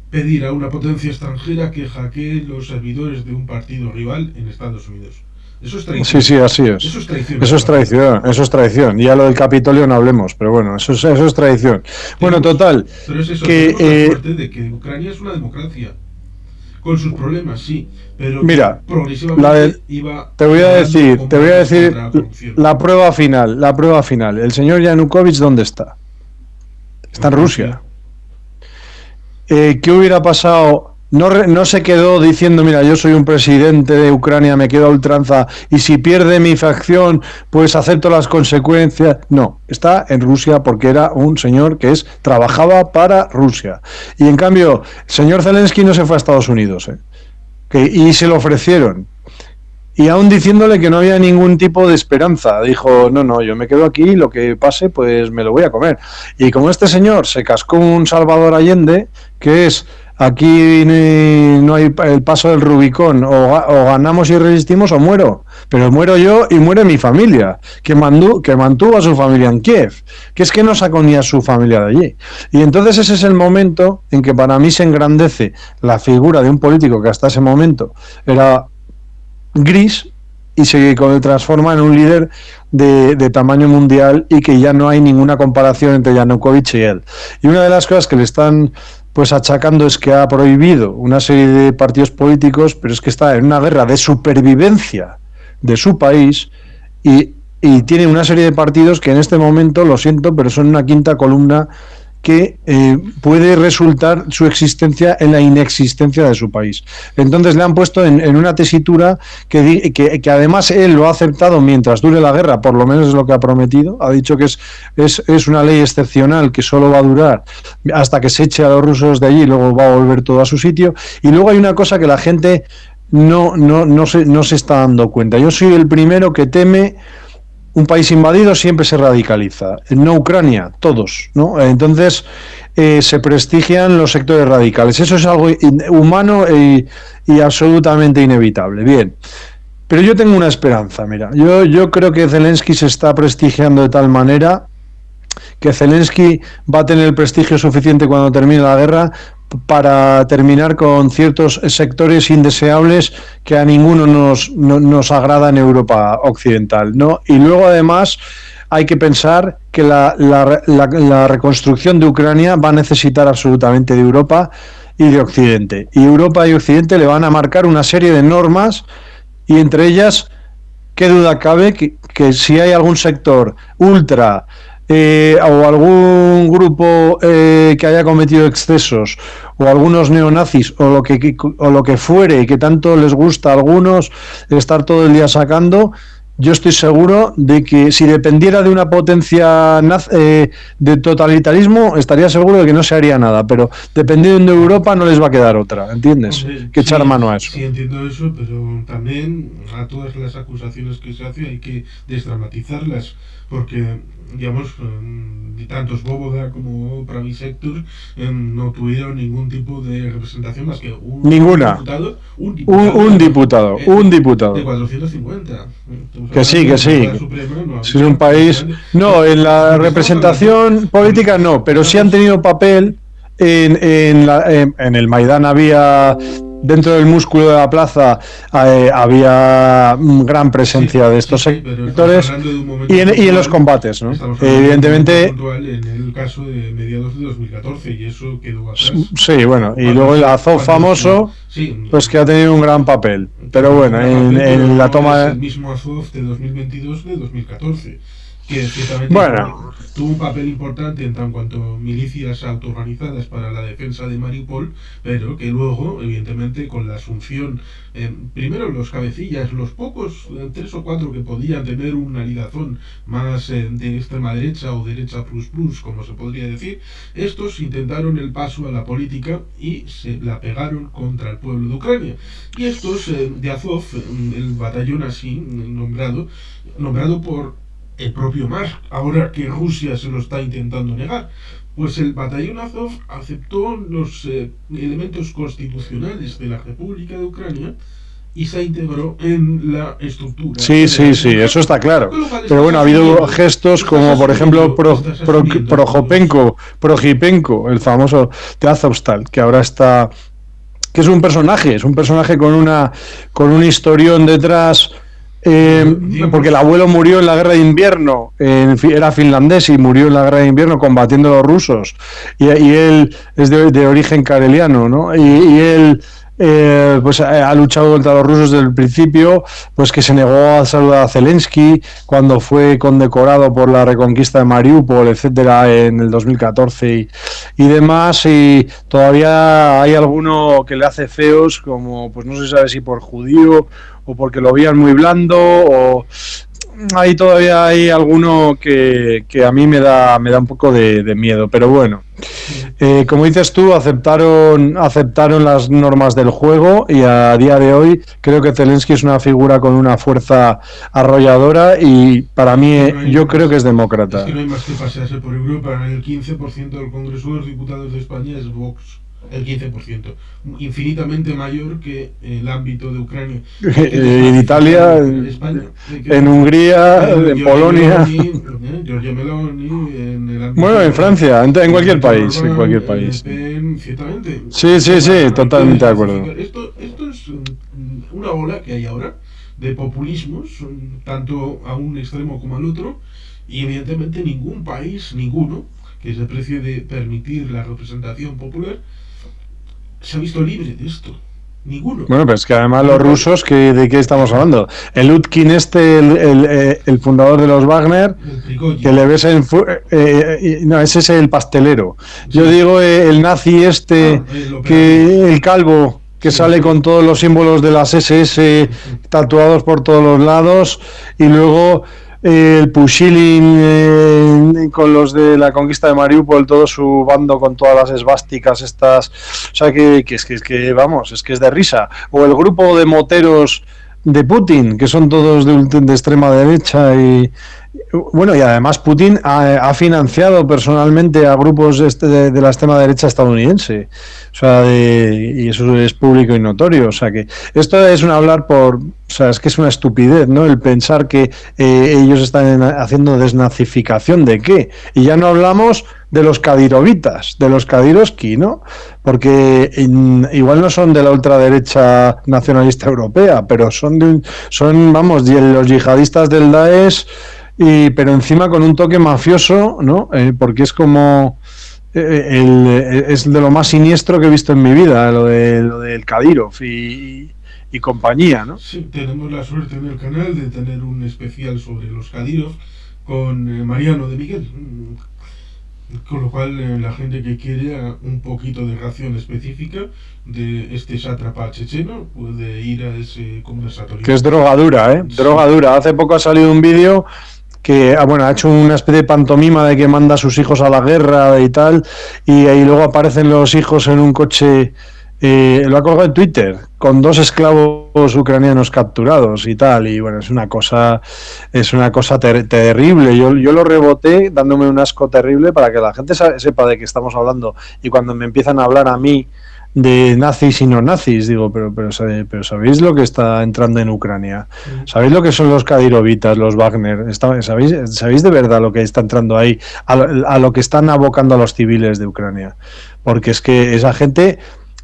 pedir a una potencia extranjera que hackee los servidores de un partido rival en Estados Unidos. Eso es traición. Sí, así es. Eso es traición. Ya lo del Capitolio no hablemos, pero bueno, eso es traición. Bueno, total. Pero es eso, la suerte de que Ucrania es una democracia. Con sus problemas, sí, pero mira, progresivamente te voy a decir la prueba final. El señor Yanukovych, ¿dónde está? Está en Rusia. ¿Qué hubiera pasado? No se quedó diciendo, mira, yo soy un presidente de Ucrania, me quedo a ultranza, y si pierde mi facción, pues acepto las consecuencias. No, está en Rusia porque era un señor que trabajaba para Rusia. Y en cambio, el señor Zelensky no se fue a Estados Unidos, y se lo ofrecieron. y aún diciéndole que no había ningún tipo de esperanza. Dijo, no, yo me quedo aquí, lo que pase, pues me lo voy a comer. Y como este señor se cascó un Salvador Allende, que es, aquí no hay el paso del Rubicón, o ganamos y resistimos o muero, pero muero yo y muere mi familia, que mantuvo a su familia en Kiev, que es que no sacó ni a su familia de allí. Y entonces ese es el momento en que para mí se engrandece la figura de un político que hasta ese momento era gris y se transforma en un líder de tamaño mundial y que ya no hay ninguna comparación entre Yanukovych y él. Y una de las cosas que le están pues achacando es que ha prohibido una serie de partidos políticos, pero es que está en una guerra de supervivencia de su país y tiene una serie de partidos que en este momento, lo siento, pero son una quinta columna que puede resultar su existencia en la inexistencia de su país. Entonces le han puesto en una tesitura que además él lo ha aceptado mientras dure la guerra, por lo menos es lo que ha prometido. Ha dicho que es una ley excepcional que solo va a durar hasta que se eche a los rusos de allí y luego va a volver todo a su sitio. Y luego hay una cosa que la gente no se está dando cuenta. Yo soy el primero que teme. Un país invadido siempre se radicaliza. No Ucrania, todos, ¿no? Entonces se prestigian los sectores radicales. Eso es algo humano y absolutamente inevitable. Bien. Pero yo tengo una esperanza, mira. Yo creo que Zelensky se está prestigiando de tal manera que Zelensky va a tener el prestigio suficiente cuando termine la guerra para terminar con ciertos sectores indeseables que a ninguno nos agrada en Europa occidental, ¿no? Y luego además hay que pensar que la reconstrucción de Ucrania va a necesitar absolutamente de Europa y de Occidente. Y Europa y Occidente le van a marcar una serie de normas y entre ellas, qué duda cabe que si hay algún sector ultra o algún grupo que haya cometido excesos o algunos neonazis o lo que fuere que tanto les gusta a algunos estar todo el día sacando, yo estoy seguro de que si dependiera de una potencia de totalitarismo estaría seguro de que no se haría nada, pero dependiendo de Europa no les va a quedar otra, ¿entiendes? Hombre, que echar mano a eso. Sí, entiendo eso, pero también a todas las acusaciones que se hacen hay que desdramatizarlas, porque digamos, tanto Svoboda como Pravisektor no tuvieron ningún tipo de representación más que ninguna. Un diputado. De 450. Que sí. Suprema, no, si es un país... No, en la representación política no, pero sí han tenido papel en el Maidán había... Dentro del músculo de la plaza había gran presencia de estos sectores y en los combates, ¿no? Evidentemente. En el caso de mediados de 2014 y eso quedó atrás. Sí, bueno, y luego el Azov famoso, pues que ha tenido un gran papel. Pero bueno, en la toma. Es el mismo Azov de 2022 de 2014. Que ciertamente tuvo un papel importante en tan cuanto milicias autoorganizadas para la defensa de Mariupol, pero que luego, evidentemente, con la asunción, primero los cabecillas, los pocos, 3 o 4 que podían tener una ligazón más de extrema derecha o derecha plus, como se podría decir, estos intentaron el paso a la política y se la pegaron contra el pueblo de Ucrania. Y estos de Azov, el batallón así nombrado por el propio Musk, ahora que Rusia se lo está intentando negar, pues el batallón Azov aceptó los elementos constitucionales de la República de Ucrania y se integró en la estructura. Sí, eso está claro. Pero bueno, ha habido gestos como, por ejemplo, Projipenko, el famoso de Azovstal, que ahora está... que es un personaje con un historión detrás... porque el abuelo murió en la guerra de invierno, era finlandés y murió en la guerra de invierno combatiendo a los rusos y él es de origen kareliano, ¿no? Y él pues ha luchado contra los rusos desde el principio, pues que se negó a saludar a Zelensky cuando fue condecorado por la reconquista de Mariupol, etcétera, en el 2014 y demás, y todavía hay alguno que le hace feos, como pues no se sabe si por judío o porque lo veían muy blando, ahí todavía hay alguno que a mí me da un poco de miedo, pero bueno. Como dices tú, aceptaron las normas del juego y a día de hoy creo que Zelensky es una figura con una fuerza arrolladora y para mí yo creo que es demócrata. Es que no hay más que pasearse por Europa. El 15% del Congreso de los Diputados de España es Vox. El 15%, infinitamente mayor que el ámbito de Ucrania. En Italia, España, en Hungría, en Polonia. Giorgia Meloni, en el ámbito. Bueno, en Francia, en cualquier país. En cualquier país. Ciertamente. Sí, totalmente de acuerdo. Esto es una ola que hay ahora de populismos, tanto a un extremo como al otro, y evidentemente ningún país, ninguno, que se precie de permitir la representación popular, se ha visto libre de esto. Ninguno. Bueno, pero es que además los rusos, ¿de qué estamos hablando? El Utkin el fundador de los Wagner, que le ves en... no, ese es el pastelero. Sí. Yo digo el nazi el calvo, que sale con todos los símbolos de las SS tatuados por todos los lados, y luego... el Pushilin con los de la conquista de Mariupol, todo su bando con todas las esvásticas estas, o sea que es de risa. O el grupo de moteros de Putin, que son todos de extrema derecha y bueno, y además Putin ha financiado personalmente a grupos de la extrema derecha estadounidense, o sea, y eso es público y notorio, o sea que esto es un hablar o sea, es que es una estupidez, ¿no? El pensar que ellos están haciendo desnazificación de qué, y ya no hablamos de los kadirovitas, de los kadirovski, ¿no? Porque igual no son de la ultraderecha nacionalista europea, pero son vamos, los yihadistas del Daesh. Pero encima con un toque mafioso, ¿no? Porque es como es de lo más siniestro que he visto en mi vida, lo del Kadyrov y compañía, ¿no? Sí, tenemos la suerte en el canal de tener un especial sobre los Kadyrov con Mariano de Miguel, con lo cual la gente que quiere un poquito de ración específica de este sátrapa checheno puede ir a ese conversatorio. Que es drogadura, ¿eh? Drogadura. Hace poco ha salido un vídeo que ha hecho una especie de pantomima de que manda a sus hijos a la guerra y tal, y ahí luego aparecen los hijos en un coche, lo ha colgado en Twitter, con 2 esclavos ucranianos capturados y tal, y bueno, es una cosa terrible. Yo lo reboté dándome un asco terrible para que la gente sepa de qué estamos hablando, y cuando me empiezan a hablar a mí de nazis y no nazis, digo, pero ¿sabéis lo que está entrando en Ucrania? ¿Sabéis lo que son los kadirovitas, los Wagner? ¿Sabéis de verdad lo que está entrando ahí? A lo que están abocando a los civiles de Ucrania. Porque es que esa gente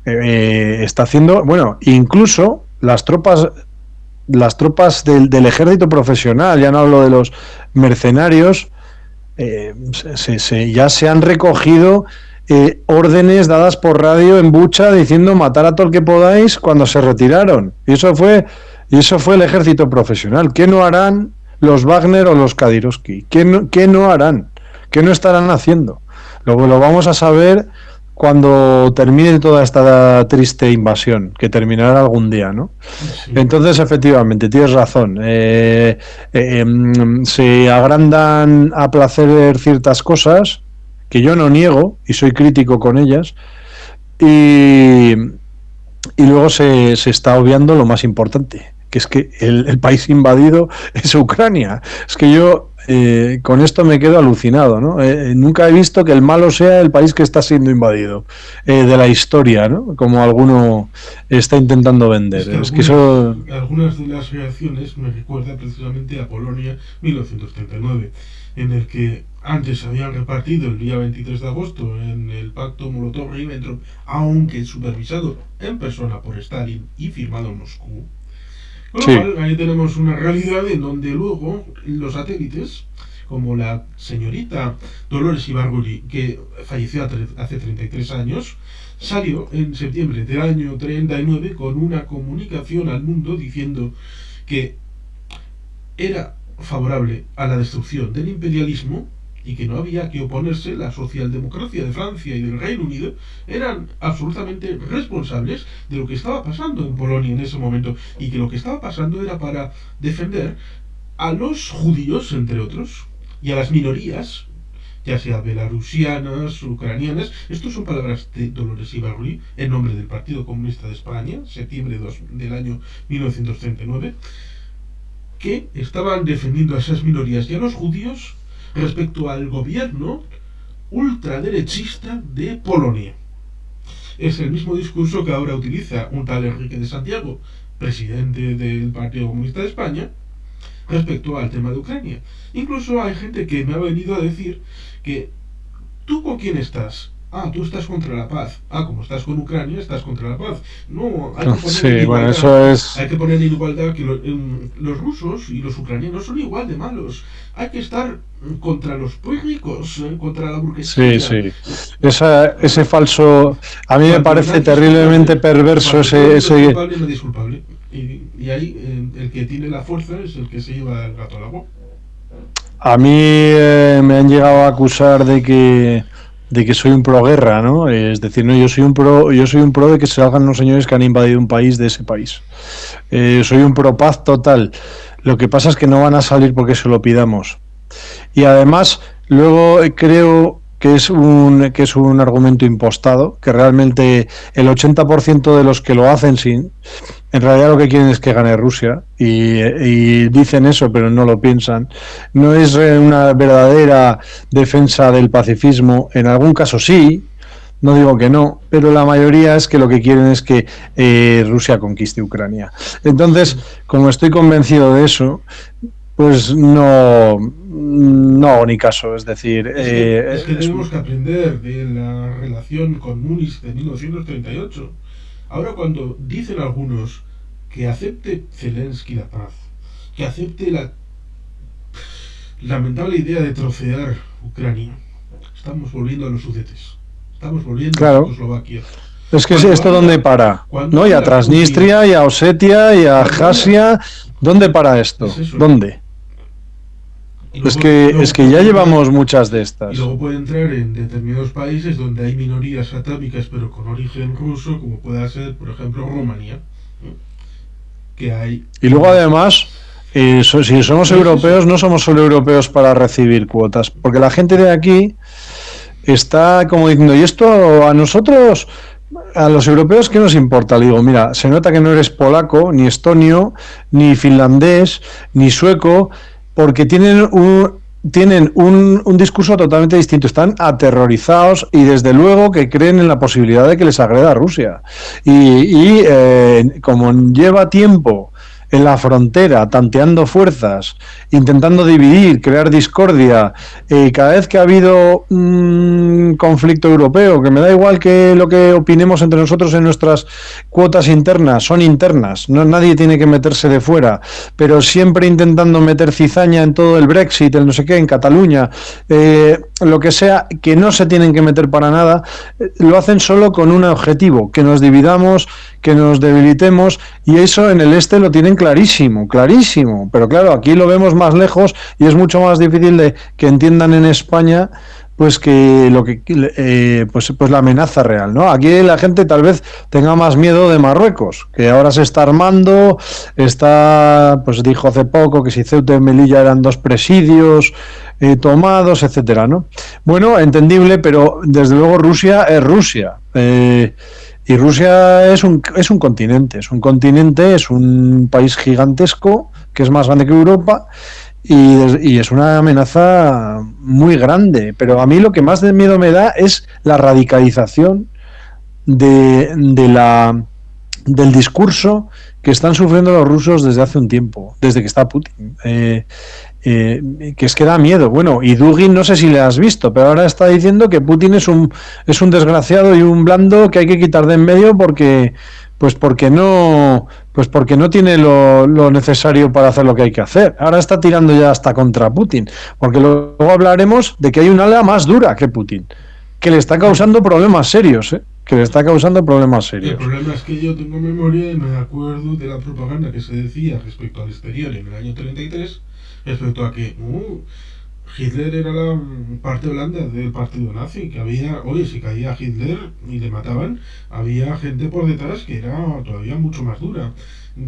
está haciendo, bueno, incluso las tropas del ejército profesional, ya no hablo de los mercenarios, ya se han recogido órdenes dadas por radio en Bucha diciendo matar a todo el que podáis cuando se retiraron. Y eso fue el ejército profesional. ¿Qué no harán los Wagner o los Kadirovski? ¿Qué no harán? ¿Qué no estarán haciendo? Lo vamos a saber cuando termine toda esta triste invasión, que terminará algún día, ¿no? Sí. Entonces, efectivamente, tienes razón. Se agrandan a placer ciertas cosas que yo no niego y soy crítico con ellas, y luego se está obviando lo más importante, que es que el país invadido es Ucrania. Es que yo con esto me quedo alucinado, ¿no? Nunca he visto que el malo sea el país que está siendo invadido de la historia, ¿no? Como alguno está intentando vender. Algunas de las reacciones me recuerdan precisamente a Polonia 1939, en el que antes se habían repartido el día 23 de agosto en el pacto Molotov-Ribbentrop, aunque supervisado en persona por Stalin y firmado en Moscú. Con lo cual, ahí tenemos una realidad en donde luego los satélites, como la señorita Dolores Ibargüengoitia, que falleció hace 33 años, salió en septiembre del año 39 con una comunicación al mundo diciendo que era favorable a la destrucción del imperialismo y que no había que oponerse. La socialdemocracia de Francia y del Reino Unido eran absolutamente responsables de lo que estaba pasando en Polonia en ese momento, y que lo que estaba pasando era para defender a los judíos, entre otros, y a las minorías, ya sea belarusianas, ucranianas. Estos son palabras de Dolores Ibarri, en nombre del Partido Comunista de España, septiembre del año 1939, que estaban defendiendo a esas minorías y a los judíos respecto al gobierno ultraderechista de Polonia. Es el mismo discurso que ahora utiliza un tal Enrique de Santiago, presidente del Partido Comunista de España, respecto al tema de Ucrania. Incluso hay gente que me ha venido a decir que ¿tú con quién estás? Ah, tú estás contra la paz. Ah, como estás con Ucrania, estás contra la paz. No, hay que poner Sí, en igualdad, bueno, eso es... hay que poner en igualdad que los rusos y los ucranianos son igual de malos. Hay que estar contra los ricos, contra la burguesía. Sí, sí. Ese falso... A mí me parece terriblemente perverso ese... Culpable, no es culpable. Y ahí el que tiene la fuerza es el que se lleva el gato al agua. A mí me han llegado a acusar de que soy un pro guerra, ¿no? Es decir, no, yo soy un pro de que se salgan los señores que han invadido un país de ese país. Soy un pro paz total. Lo que pasa es que no van a salir porque se lo pidamos. Y además, luego creo que es un argumento impostado, que realmente el 80% de los que lo hacen en realidad lo que quieren es que gane Rusia y dicen eso pero no lo piensan. No es una verdadera defensa del pacifismo, en algún caso sí, no digo que no, pero la mayoría es que lo que quieren es que Rusia conquiste Ucrania. Entonces, como estoy convencido de eso, pues no hago ni caso, es decir... Es que tenemos que aprender de la relación con Múnich de 1938. Ahora cuando dicen algunos que acepte Zelensky la paz, que acepte la lamentable idea de trocear Ucrania, estamos volviendo a los Sudetes, estamos volviendo a Checoslovaquia. Es que esto dónde para, ¿no? Y a Transnistria, y a Osetia, y a Abjasia, ¿dónde para esto? Es ¿dónde? Es que ya llevamos muchas de estas. Y luego puede entrar en determinados países donde hay minorías atámicas pero con origen ruso, como pueda ser, por ejemplo, Rumanía. Que hay... Y luego además, si somos europeos, no somos solo europeos para recibir cuotas, porque la gente de aquí está como diciendo, ¿y esto a nosotros, a los europeos, qué nos importa? Le digo, mira, se nota que no eres polaco, ni estonio, ni finlandés, ni sueco, porque tienen un discurso totalmente distinto, están aterrorizados y desde luego que creen en la posibilidad de que les agreda Rusia. Y como lleva tiempo en la frontera, tanteando fuerzas, intentando dividir, crear discordia, cada vez que ha habido un conflicto europeo, que me da igual que lo que opinemos entre nosotros en nuestras cuotas internas, son internas, no, nadie tiene que meterse de fuera, pero siempre intentando meter cizaña en todo el Brexit, el no sé qué, en Cataluña, lo que sea, que no se tienen que meter para nada, lo hacen solo con un objetivo, que nos dividamos, que nos debilitemos, y eso en el este lo tienen clarísimo, pero claro, aquí lo vemos más lejos y es mucho más difícil de que entiendan en España pues que lo que pues la amenaza real, ¿no? Aquí la gente tal vez tenga más miedo de Marruecos, que ahora se está armando, pues dijo hace poco que si Ceuta y Melilla eran 2 presidios tomados, etcétera, ¿no? Bueno, entendible, pero desde luego Rusia es Rusia. Y Rusia es un continente, es un país gigantesco, que es más grande que Europa, y es una amenaza muy grande. Pero a mí lo que más de miedo me da es la radicalización del discurso que están sufriendo los rusos desde hace un tiempo, desde que está Putin. Que es que da miedo. Bueno, y Dugin no sé si le has visto, pero ahora está diciendo que Putin es un desgraciado y un blando que hay que quitar de en medio porque no tiene lo necesario para hacer lo que hay que hacer. Ahora está tirando ya hasta contra Putin, porque luego hablaremos de que hay un ala más dura que Putin, que le está causando problemas serios, El problema es que yo tengo memoria y me acuerdo de la propaganda que se decía respecto al exterior en el año 33, respecto a que Hitler era la parte holanda del partido nazi, que había, oye, si caía Hitler y le mataban, había gente por detrás que era todavía mucho más dura.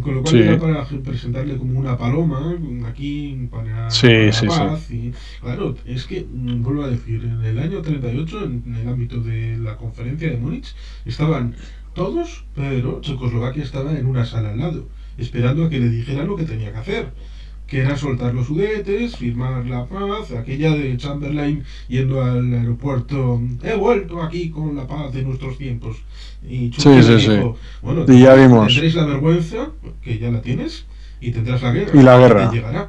Con lo cual era Sí, para presentarle como una paloma, aquí para sí, la sí, sí. paz. Y claro, es que, vuelvo a decir, en el año 38, en el ámbito de la conferencia de Múnich, estaban todos, pero Checoslovaquia estaba en una sala al lado, esperando a que le dijeran lo que tenía que hacer, que era soltar los juguetes, firmar la paz, aquella de Chamberlain yendo al aeropuerto, he vuelto aquí con la paz de nuestros tiempos. Y Sí, Churchill le sí, sí. dijo, bueno, Y ya vimos. tendréis la vergüenza, que ya la tienes, y tendrás la Y guerra, la que te guerra. llegará.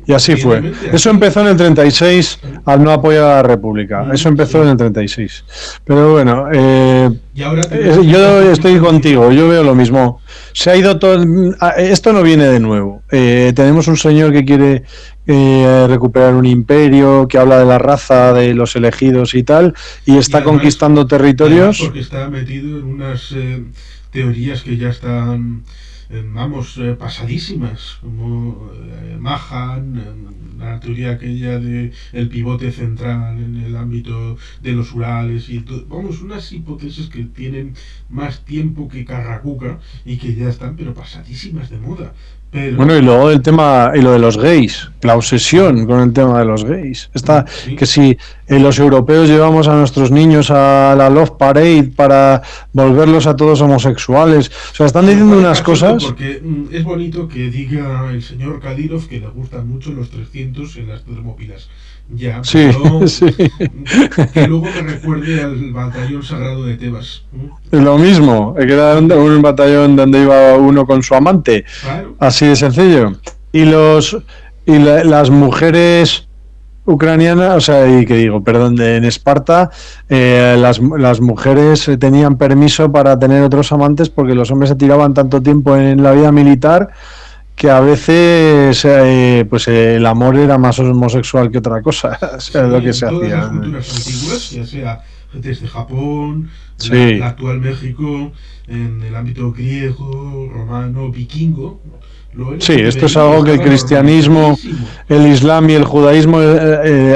Y así fue. Evidentemente, Eso aquí... empezó en el 36 al no apoyar a la República. Eso empezó en Sí. el 36. Pero bueno, Y ahora tenemos esta yo estoy circunstancia. contigo, yo veo lo mismo. Se ha ido todo. Esto no viene de nuevo. Tenemos un señor que quiere recuperar un imperio, que habla de la raza, de los elegidos y tal, y Y está además, conquistando además territorios. porque está metido en unas teorías que ya están, vamos, pasadísimas, como Mahan, la teoría aquella de el pivote central en el ámbito de los Urales y vamos, unas hipótesis que tienen más tiempo que Carracuca y que ya están, pero pasadísimas de moda. Bueno, Pero, y luego el tema, y lo de los gays, la obsesión con el tema de los gays. Está que sí. si los europeos llevamos a nuestros niños a la Love Parade para volverlos a todos homosexuales. O sea, están Con lo diciendo cual es unas cachondo cosas. porque es bonito que diga el señor Kadyrov que le gustan mucho los 300 en las Termópilas. Ya, Sí, pero sí. que luego me recuerde al batallón sagrado de Tebas. Es lo mismo, que era un batallón donde iba uno con su amante. Claro. Así de sencillo. Y los las mujeres ucraniana, o sea, y que digo, perdón, en Esparta las mujeres tenían permiso para tener otros amantes porque los hombres se tiraban tanto tiempo en la vida militar que a veces pues el amor era más homosexual que otra cosa, o sea, es lo Sí, que en se todas las hacía. culturas antiguas, ya sea desde Japón, la Sí, actual México, en el ámbito griego, romano, vikingo, lo sí, esto es LGTBI algo que el estaba cristianismo, normalizadísimo. el islam y el judaísmo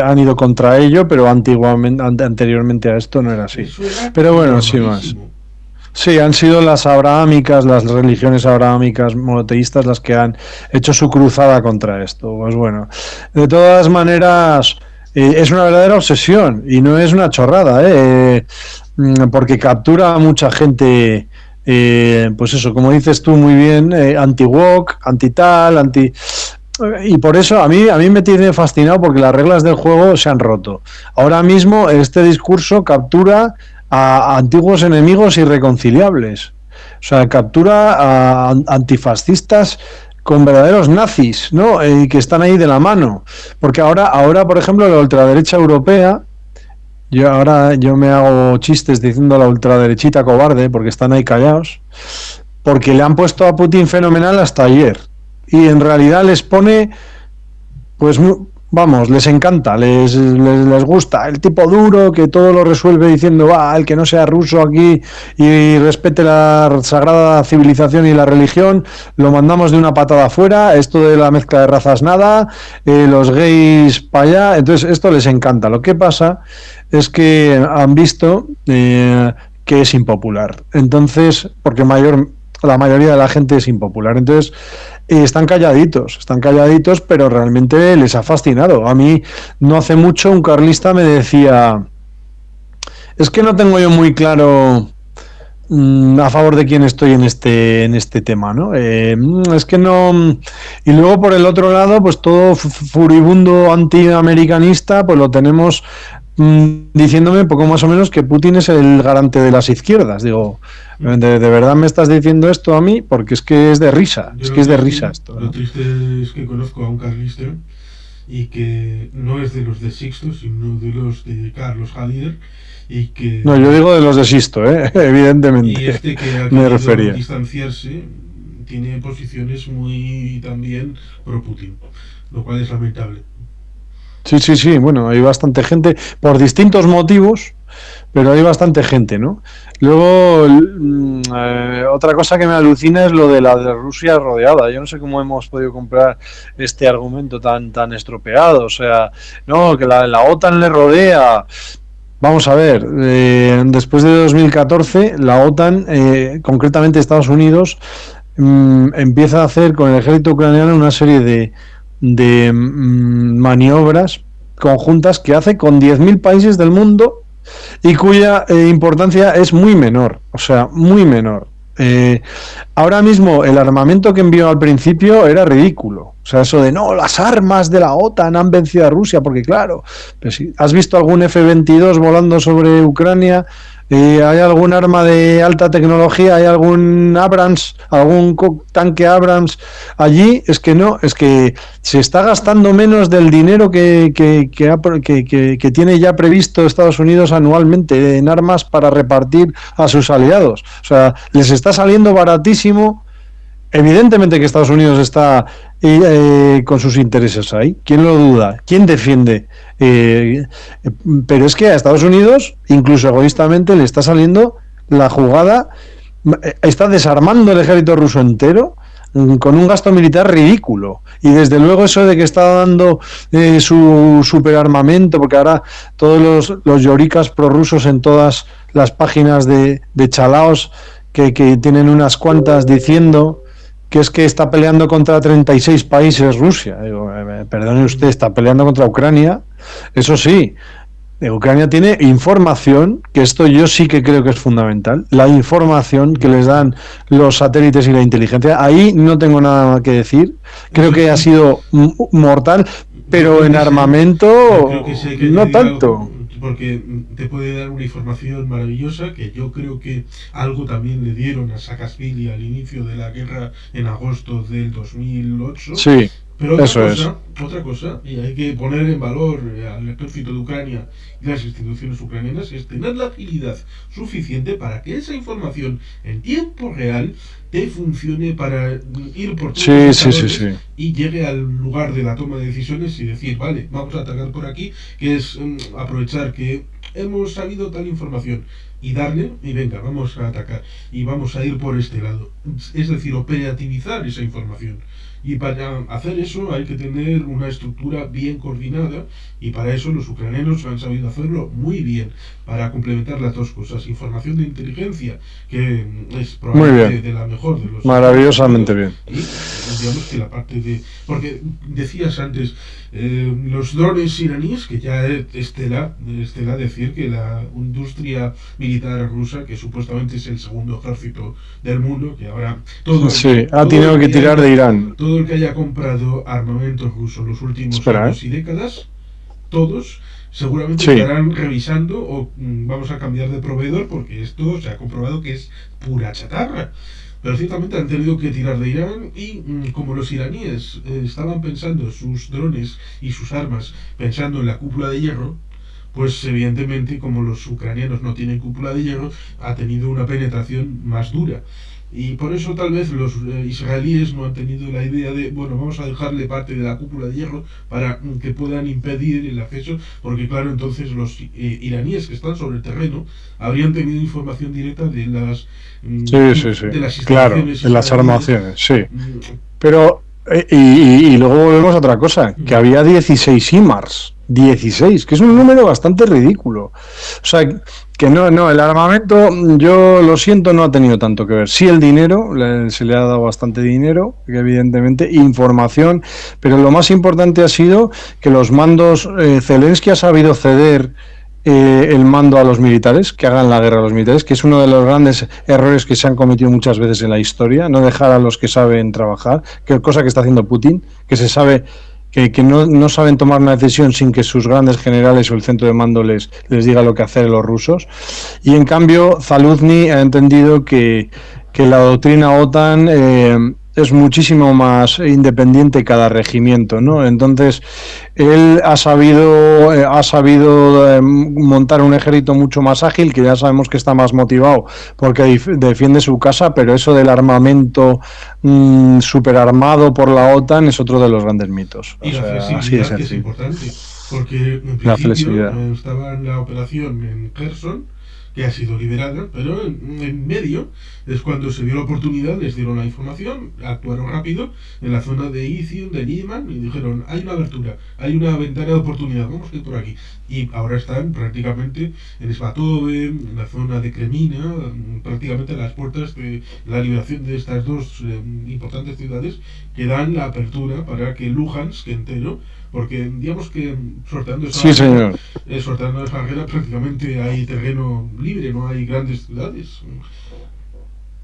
han ido contra ello, pero antiguamente, anteriormente a esto no era así. Eso era Pero bueno, sin más. normalísimo. Sí, han sido las abrahámicas, las religiones abrahámicas monoteístas las que han hecho su cruzada contra esto. Pues bueno, de todas maneras, es una verdadera obsesión y no es una chorrada, porque captura a mucha gente, pues eso, como dices tú muy bien, anti-woke, anti-tal, anti... Y por eso a mí me tiene fascinado porque las reglas del juego se han roto. Ahora mismo este discurso captura a antiguos enemigos irreconciliables. O sea, captura a antifascistas con verdaderos nazis, ¿no? Que están ahí de la mano. Porque ahora, por ejemplo, la ultraderecha europea, yo me hago chistes diciendo la ultraderechita cobarde, porque están ahí callados, porque le han puesto a Putin fenomenal hasta ayer. Y en realidad les pone pues vamos, les encanta, les gusta. El tipo duro que todo lo resuelve diciendo, el que no sea ruso aquí y respete la sagrada civilización y la religión, lo mandamos de una patada afuera, esto de la mezcla de razas nada, los gays para allá, entonces esto les encanta. Lo que pasa es que han visto que es impopular. Entonces, porque la mayoría de la gente es impopular. Entonces, están calladitos, pero realmente les ha fascinado. A mí, no hace mucho, un carlista me decía, es que no tengo yo muy claro a favor de quién estoy en este tema, ¿no? Es que no... Y luego por el otro lado, pues todo furibundo antiamericanista, pues lo tenemos diciéndome poco más o menos que Putin es el garante de las izquierdas. Digo, ¿de verdad me estás diciendo esto a mí? Porque es que es de risa, Yo es que es de risa esto, lo ¿no? triste es que conozco a un carlista y que no es de los de Sixto, sino de los de Carlos Hallier y No, yo que digo de los de Sisto, y evidentemente este que ha me querido refería. distanciarse tiene posiciones muy también pro Putin, lo cual es lamentable. Sí, sí, sí, bueno, hay bastante gente por distintos motivos, pero hay bastante gente, ¿no? Luego, otra cosa que me alucina es lo de la de Rusia rodeada. Yo no sé cómo hemos podido comprar este argumento tan estropeado. O sea, no, que la OTAN le rodea. Vamos a ver, después de 2014, la OTAN, concretamente Estados Unidos, empieza a hacer con el ejército ucraniano una serie de maniobras conjuntas que hace con 10.000 países del mundo y cuya importancia es muy menor, o sea, muy menor. Ahora mismo el armamento que envió al principio era ridículo. O sea, eso de no, las armas de la OTAN han vencido a Rusia, porque claro, pues si has visto algún F-22 volando sobre Ucrania, hay algún arma de alta tecnología, hay algún Abrams, algún tanque Abrams allí, es que no, es que se está gastando menos del dinero que tiene ya previsto Estados Unidos anualmente en armas para repartir a sus aliados. O sea, les está saliendo baratísimo. Evidentemente que Estados Unidos está con sus intereses ahí. ¿Quién lo duda? ¿Quién defiende? Pero es que a Estados Unidos, incluso egoístamente, le está saliendo la jugada. Está desarmando el ejército ruso entero con un gasto militar ridículo. Y desde luego eso de que está dando su superarmamento, porque ahora todos los lloricas prorrusos en todas las páginas de chalaos que tienen unas cuantas diciendo que es que está peleando contra 36 países Rusia. Digo, perdone usted, está peleando contra Ucrania. Eso sí, Ucrania tiene información, que esto yo sí que creo que es fundamental, la información que les dan los satélites y la inteligencia. Ahí no tengo nada que decir. Creo que ha sido mortal, pero en armamento no tanto. Porque te puede dar una información maravillosa, que yo creo que algo también le dieron a Saakashvili al inicio de la guerra en agosto del 2008. Sí, pero otra cosa, y hay que poner en valor al ejército de Ucrania y las instituciones ucranianas, es tener la agilidad suficiente para que esa información en tiempo real te funcione para ir por todos y llegue al lugar de la toma de decisiones y decir, vale, vamos a atacar por aquí, que es aprovechar que hemos sabido tal información y darle, y venga, vamos a atacar y vamos a ir por este lado. Es decir, operativizar esa información. Y para hacer eso hay que tener una estructura bien coordinada, y para eso los ucranianos han sabido hacerlo muy bien, para complementar las dos cosas. Información de inteligencia, que es probablemente de la mejor de los... Maravillosamente bien. Y digamos que la parte de... Porque decías antes, los drones iraníes, que ya es tela decir que la industria militar rusa, que supuestamente es el segundo ejército del mundo, que ahora ha tenido que tirar de Irán. Todo el que haya comprado armamentos rusos los últimos años y décadas, todos seguramente estarán revisando o vamos a cambiar de proveedor, porque esto se ha comprobado que es pura chatarra. Pero ciertamente han tenido que tirar de Irán, y como los iraníes estaban pensando sus drones y sus armas pensando en la cúpula de hierro, pues evidentemente, como los ucranianos no tienen cúpula de hierro, ha tenido una penetración más dura. Y por eso tal vez los israelíes no han tenido la idea de, bueno, vamos a dejarle parte de la cúpula de hierro para que puedan impedir el acceso, porque claro, entonces los iraníes que están sobre el terreno habrían tenido información directa de las de las instalaciones, de las armaciones, pero y luego volvemos a otra cosa, que había 16 IMARS, 16, que es un número bastante ridículo. O sea, que no, el armamento, yo lo siento, no ha tenido tanto que ver. Sí, el dinero, se le ha dado bastante dinero, evidentemente, información, pero lo más importante ha sido que los mandos, Zelensky ha sabido ceder el mando a los militares, que hagan la guerra a los militares, que es uno de los grandes errores que se han cometido muchas veces en la historia, no dejar a los que saben trabajar, que es cosa que está haciendo Putin, que se sabe que no saben tomar una decisión sin que sus grandes generales o el centro de mando les diga lo que hacer los rusos. Y en cambio Zaluzny ha entendido que la doctrina OTAN es muchísimo más independiente cada regimiento, ¿no? Entonces él ha sabido montar un ejército mucho más ágil, que ya sabemos que está más motivado porque defiende su casa, pero eso del armamento superarmado por la OTAN es otro de los grandes mitos. Y la flexibilidad, que es importante, porque en principio estaba en la operación en Kherson que ha sido liberada, pero en medio es cuando se dio la oportunidad, les dieron la información, actuaron rápido en la zona de Izium, de Liman, y dijeron, hay una abertura, hay una ventana de oportunidad, vamos a ir por aquí. Y ahora están prácticamente en Svatove, en la zona de Kremina, prácticamente a las puertas de la liberación de estas dos importantes ciudades que dan la apertura para que Luhansk entero, porque digamos que Sí, señor. sorteando esa guerra prácticamente hay terreno libre, no hay grandes ciudades.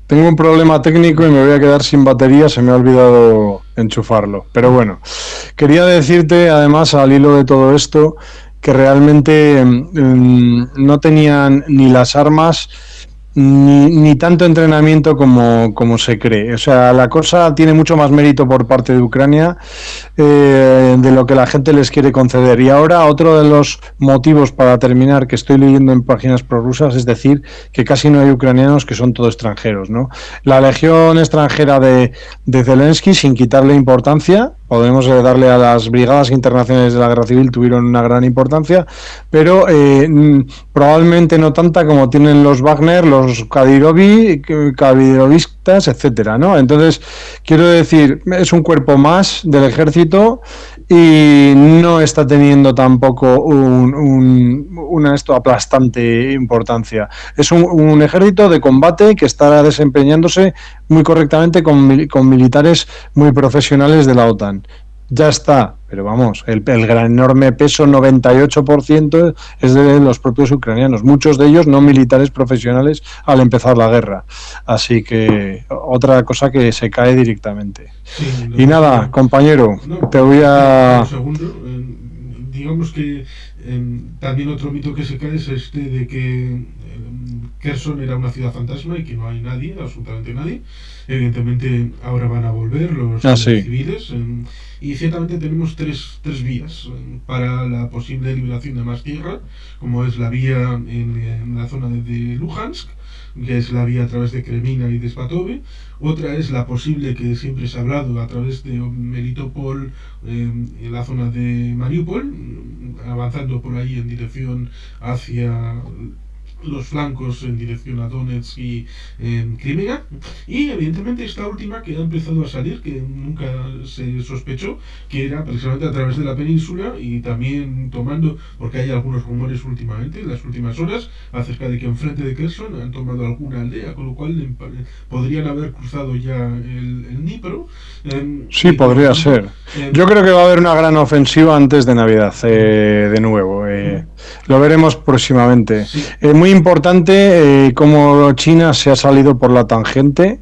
Tengo un problema técnico y me voy a quedar sin batería, se me ha olvidado enchufarlo. Pero bueno, quería decirte, además, al hilo de todo esto, que realmente no tenían ni las armas ni tanto entrenamiento como se cree. O sea, la cosa tiene mucho más mérito por parte de Ucrania de lo que la gente les quiere conceder. Y ahora otro de los motivos para terminar que estoy leyendo en páginas prorrusas es decir que casi no hay ucranianos, que son todos extranjeros, ¿no? La legión extranjera de Zelensky, sin quitarle importancia, podemos darle a las brigadas internacionales de la guerra civil, tuvieron una gran importancia, pero probablemente no tanta como tienen los Wagner, los Kadyrovistas, etcétera, ¿no? Entonces, quiero decir, es un cuerpo más del ejército y no está teniendo tampoco una aplastante importancia. Es un ejército de combate que está desempeñándose muy correctamente con militares muy profesionales de la OTAN. Ya está, pero vamos, el gran enorme peso, 98%, es de los propios ucranianos, muchos de ellos no militares profesionales al empezar la guerra. Así que otra cosa que se cae directamente. Sí, y nada, compañero, te voy a... Un segundo, digamos que también otro mito que se cae es este de que Kherson era una ciudad fantasma y que no hay nadie, absolutamente nadie. Evidentemente ahora van a volver los civiles y ciertamente tenemos tres vías para la posible liberación de más tierra, como es la vía en la zona de Luhansk, que es la vía a través de Kremina y de Svatove. Otra es la posible que siempre se ha hablado a través de Melitopol, en la zona de Mariupol, avanzando por ahí en dirección hacia los flancos en dirección a Donetsk y Crimea, y evidentemente esta última que ha empezado a salir, que nunca se sospechó, que era precisamente a través de la península, y también tomando, porque hay algunos rumores últimamente, en las últimas horas, acerca de que enfrente de Kherson han tomado alguna aldea, con lo cual podrían haber cruzado ya el Dnipro. Sí, podría ser. Yo creo que va a haber una gran ofensiva antes de Navidad, de nuevo. Lo veremos próximamente. Sí. Muy importante cómo China se ha salido por la tangente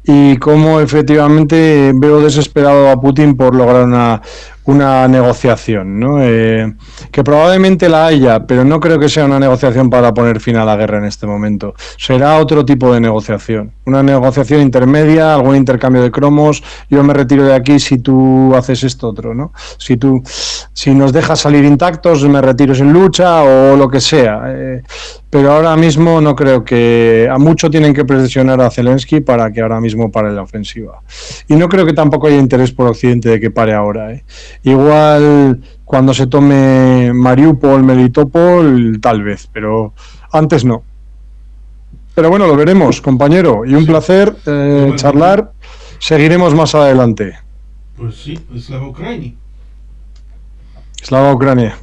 y cómo efectivamente veo desesperado a Putin por lograr una negociación, ¿no? Que probablemente la haya, pero no creo que sea una negociación para poner fin a la guerra en este momento. Será otro tipo de negociación, una negociación intermedia, algún intercambio de cromos. Yo me retiro de aquí si tú haces esto otro, ¿no? Si nos dejas salir intactos, me retiro sin lucha o lo que sea. Pero ahora mismo no creo que... A mucho tienen que presionar a Zelensky para que ahora mismo pare la ofensiva. Y no creo que tampoco haya interés por Occidente de que pare ahora. Igual cuando se tome Mariupol, Melitopol, tal vez, pero antes no. Pero bueno, lo veremos, compañero. Y un placer charlar. Seguiremos más adelante. Pues sí, Slava Ukraini. Slava Ucrania.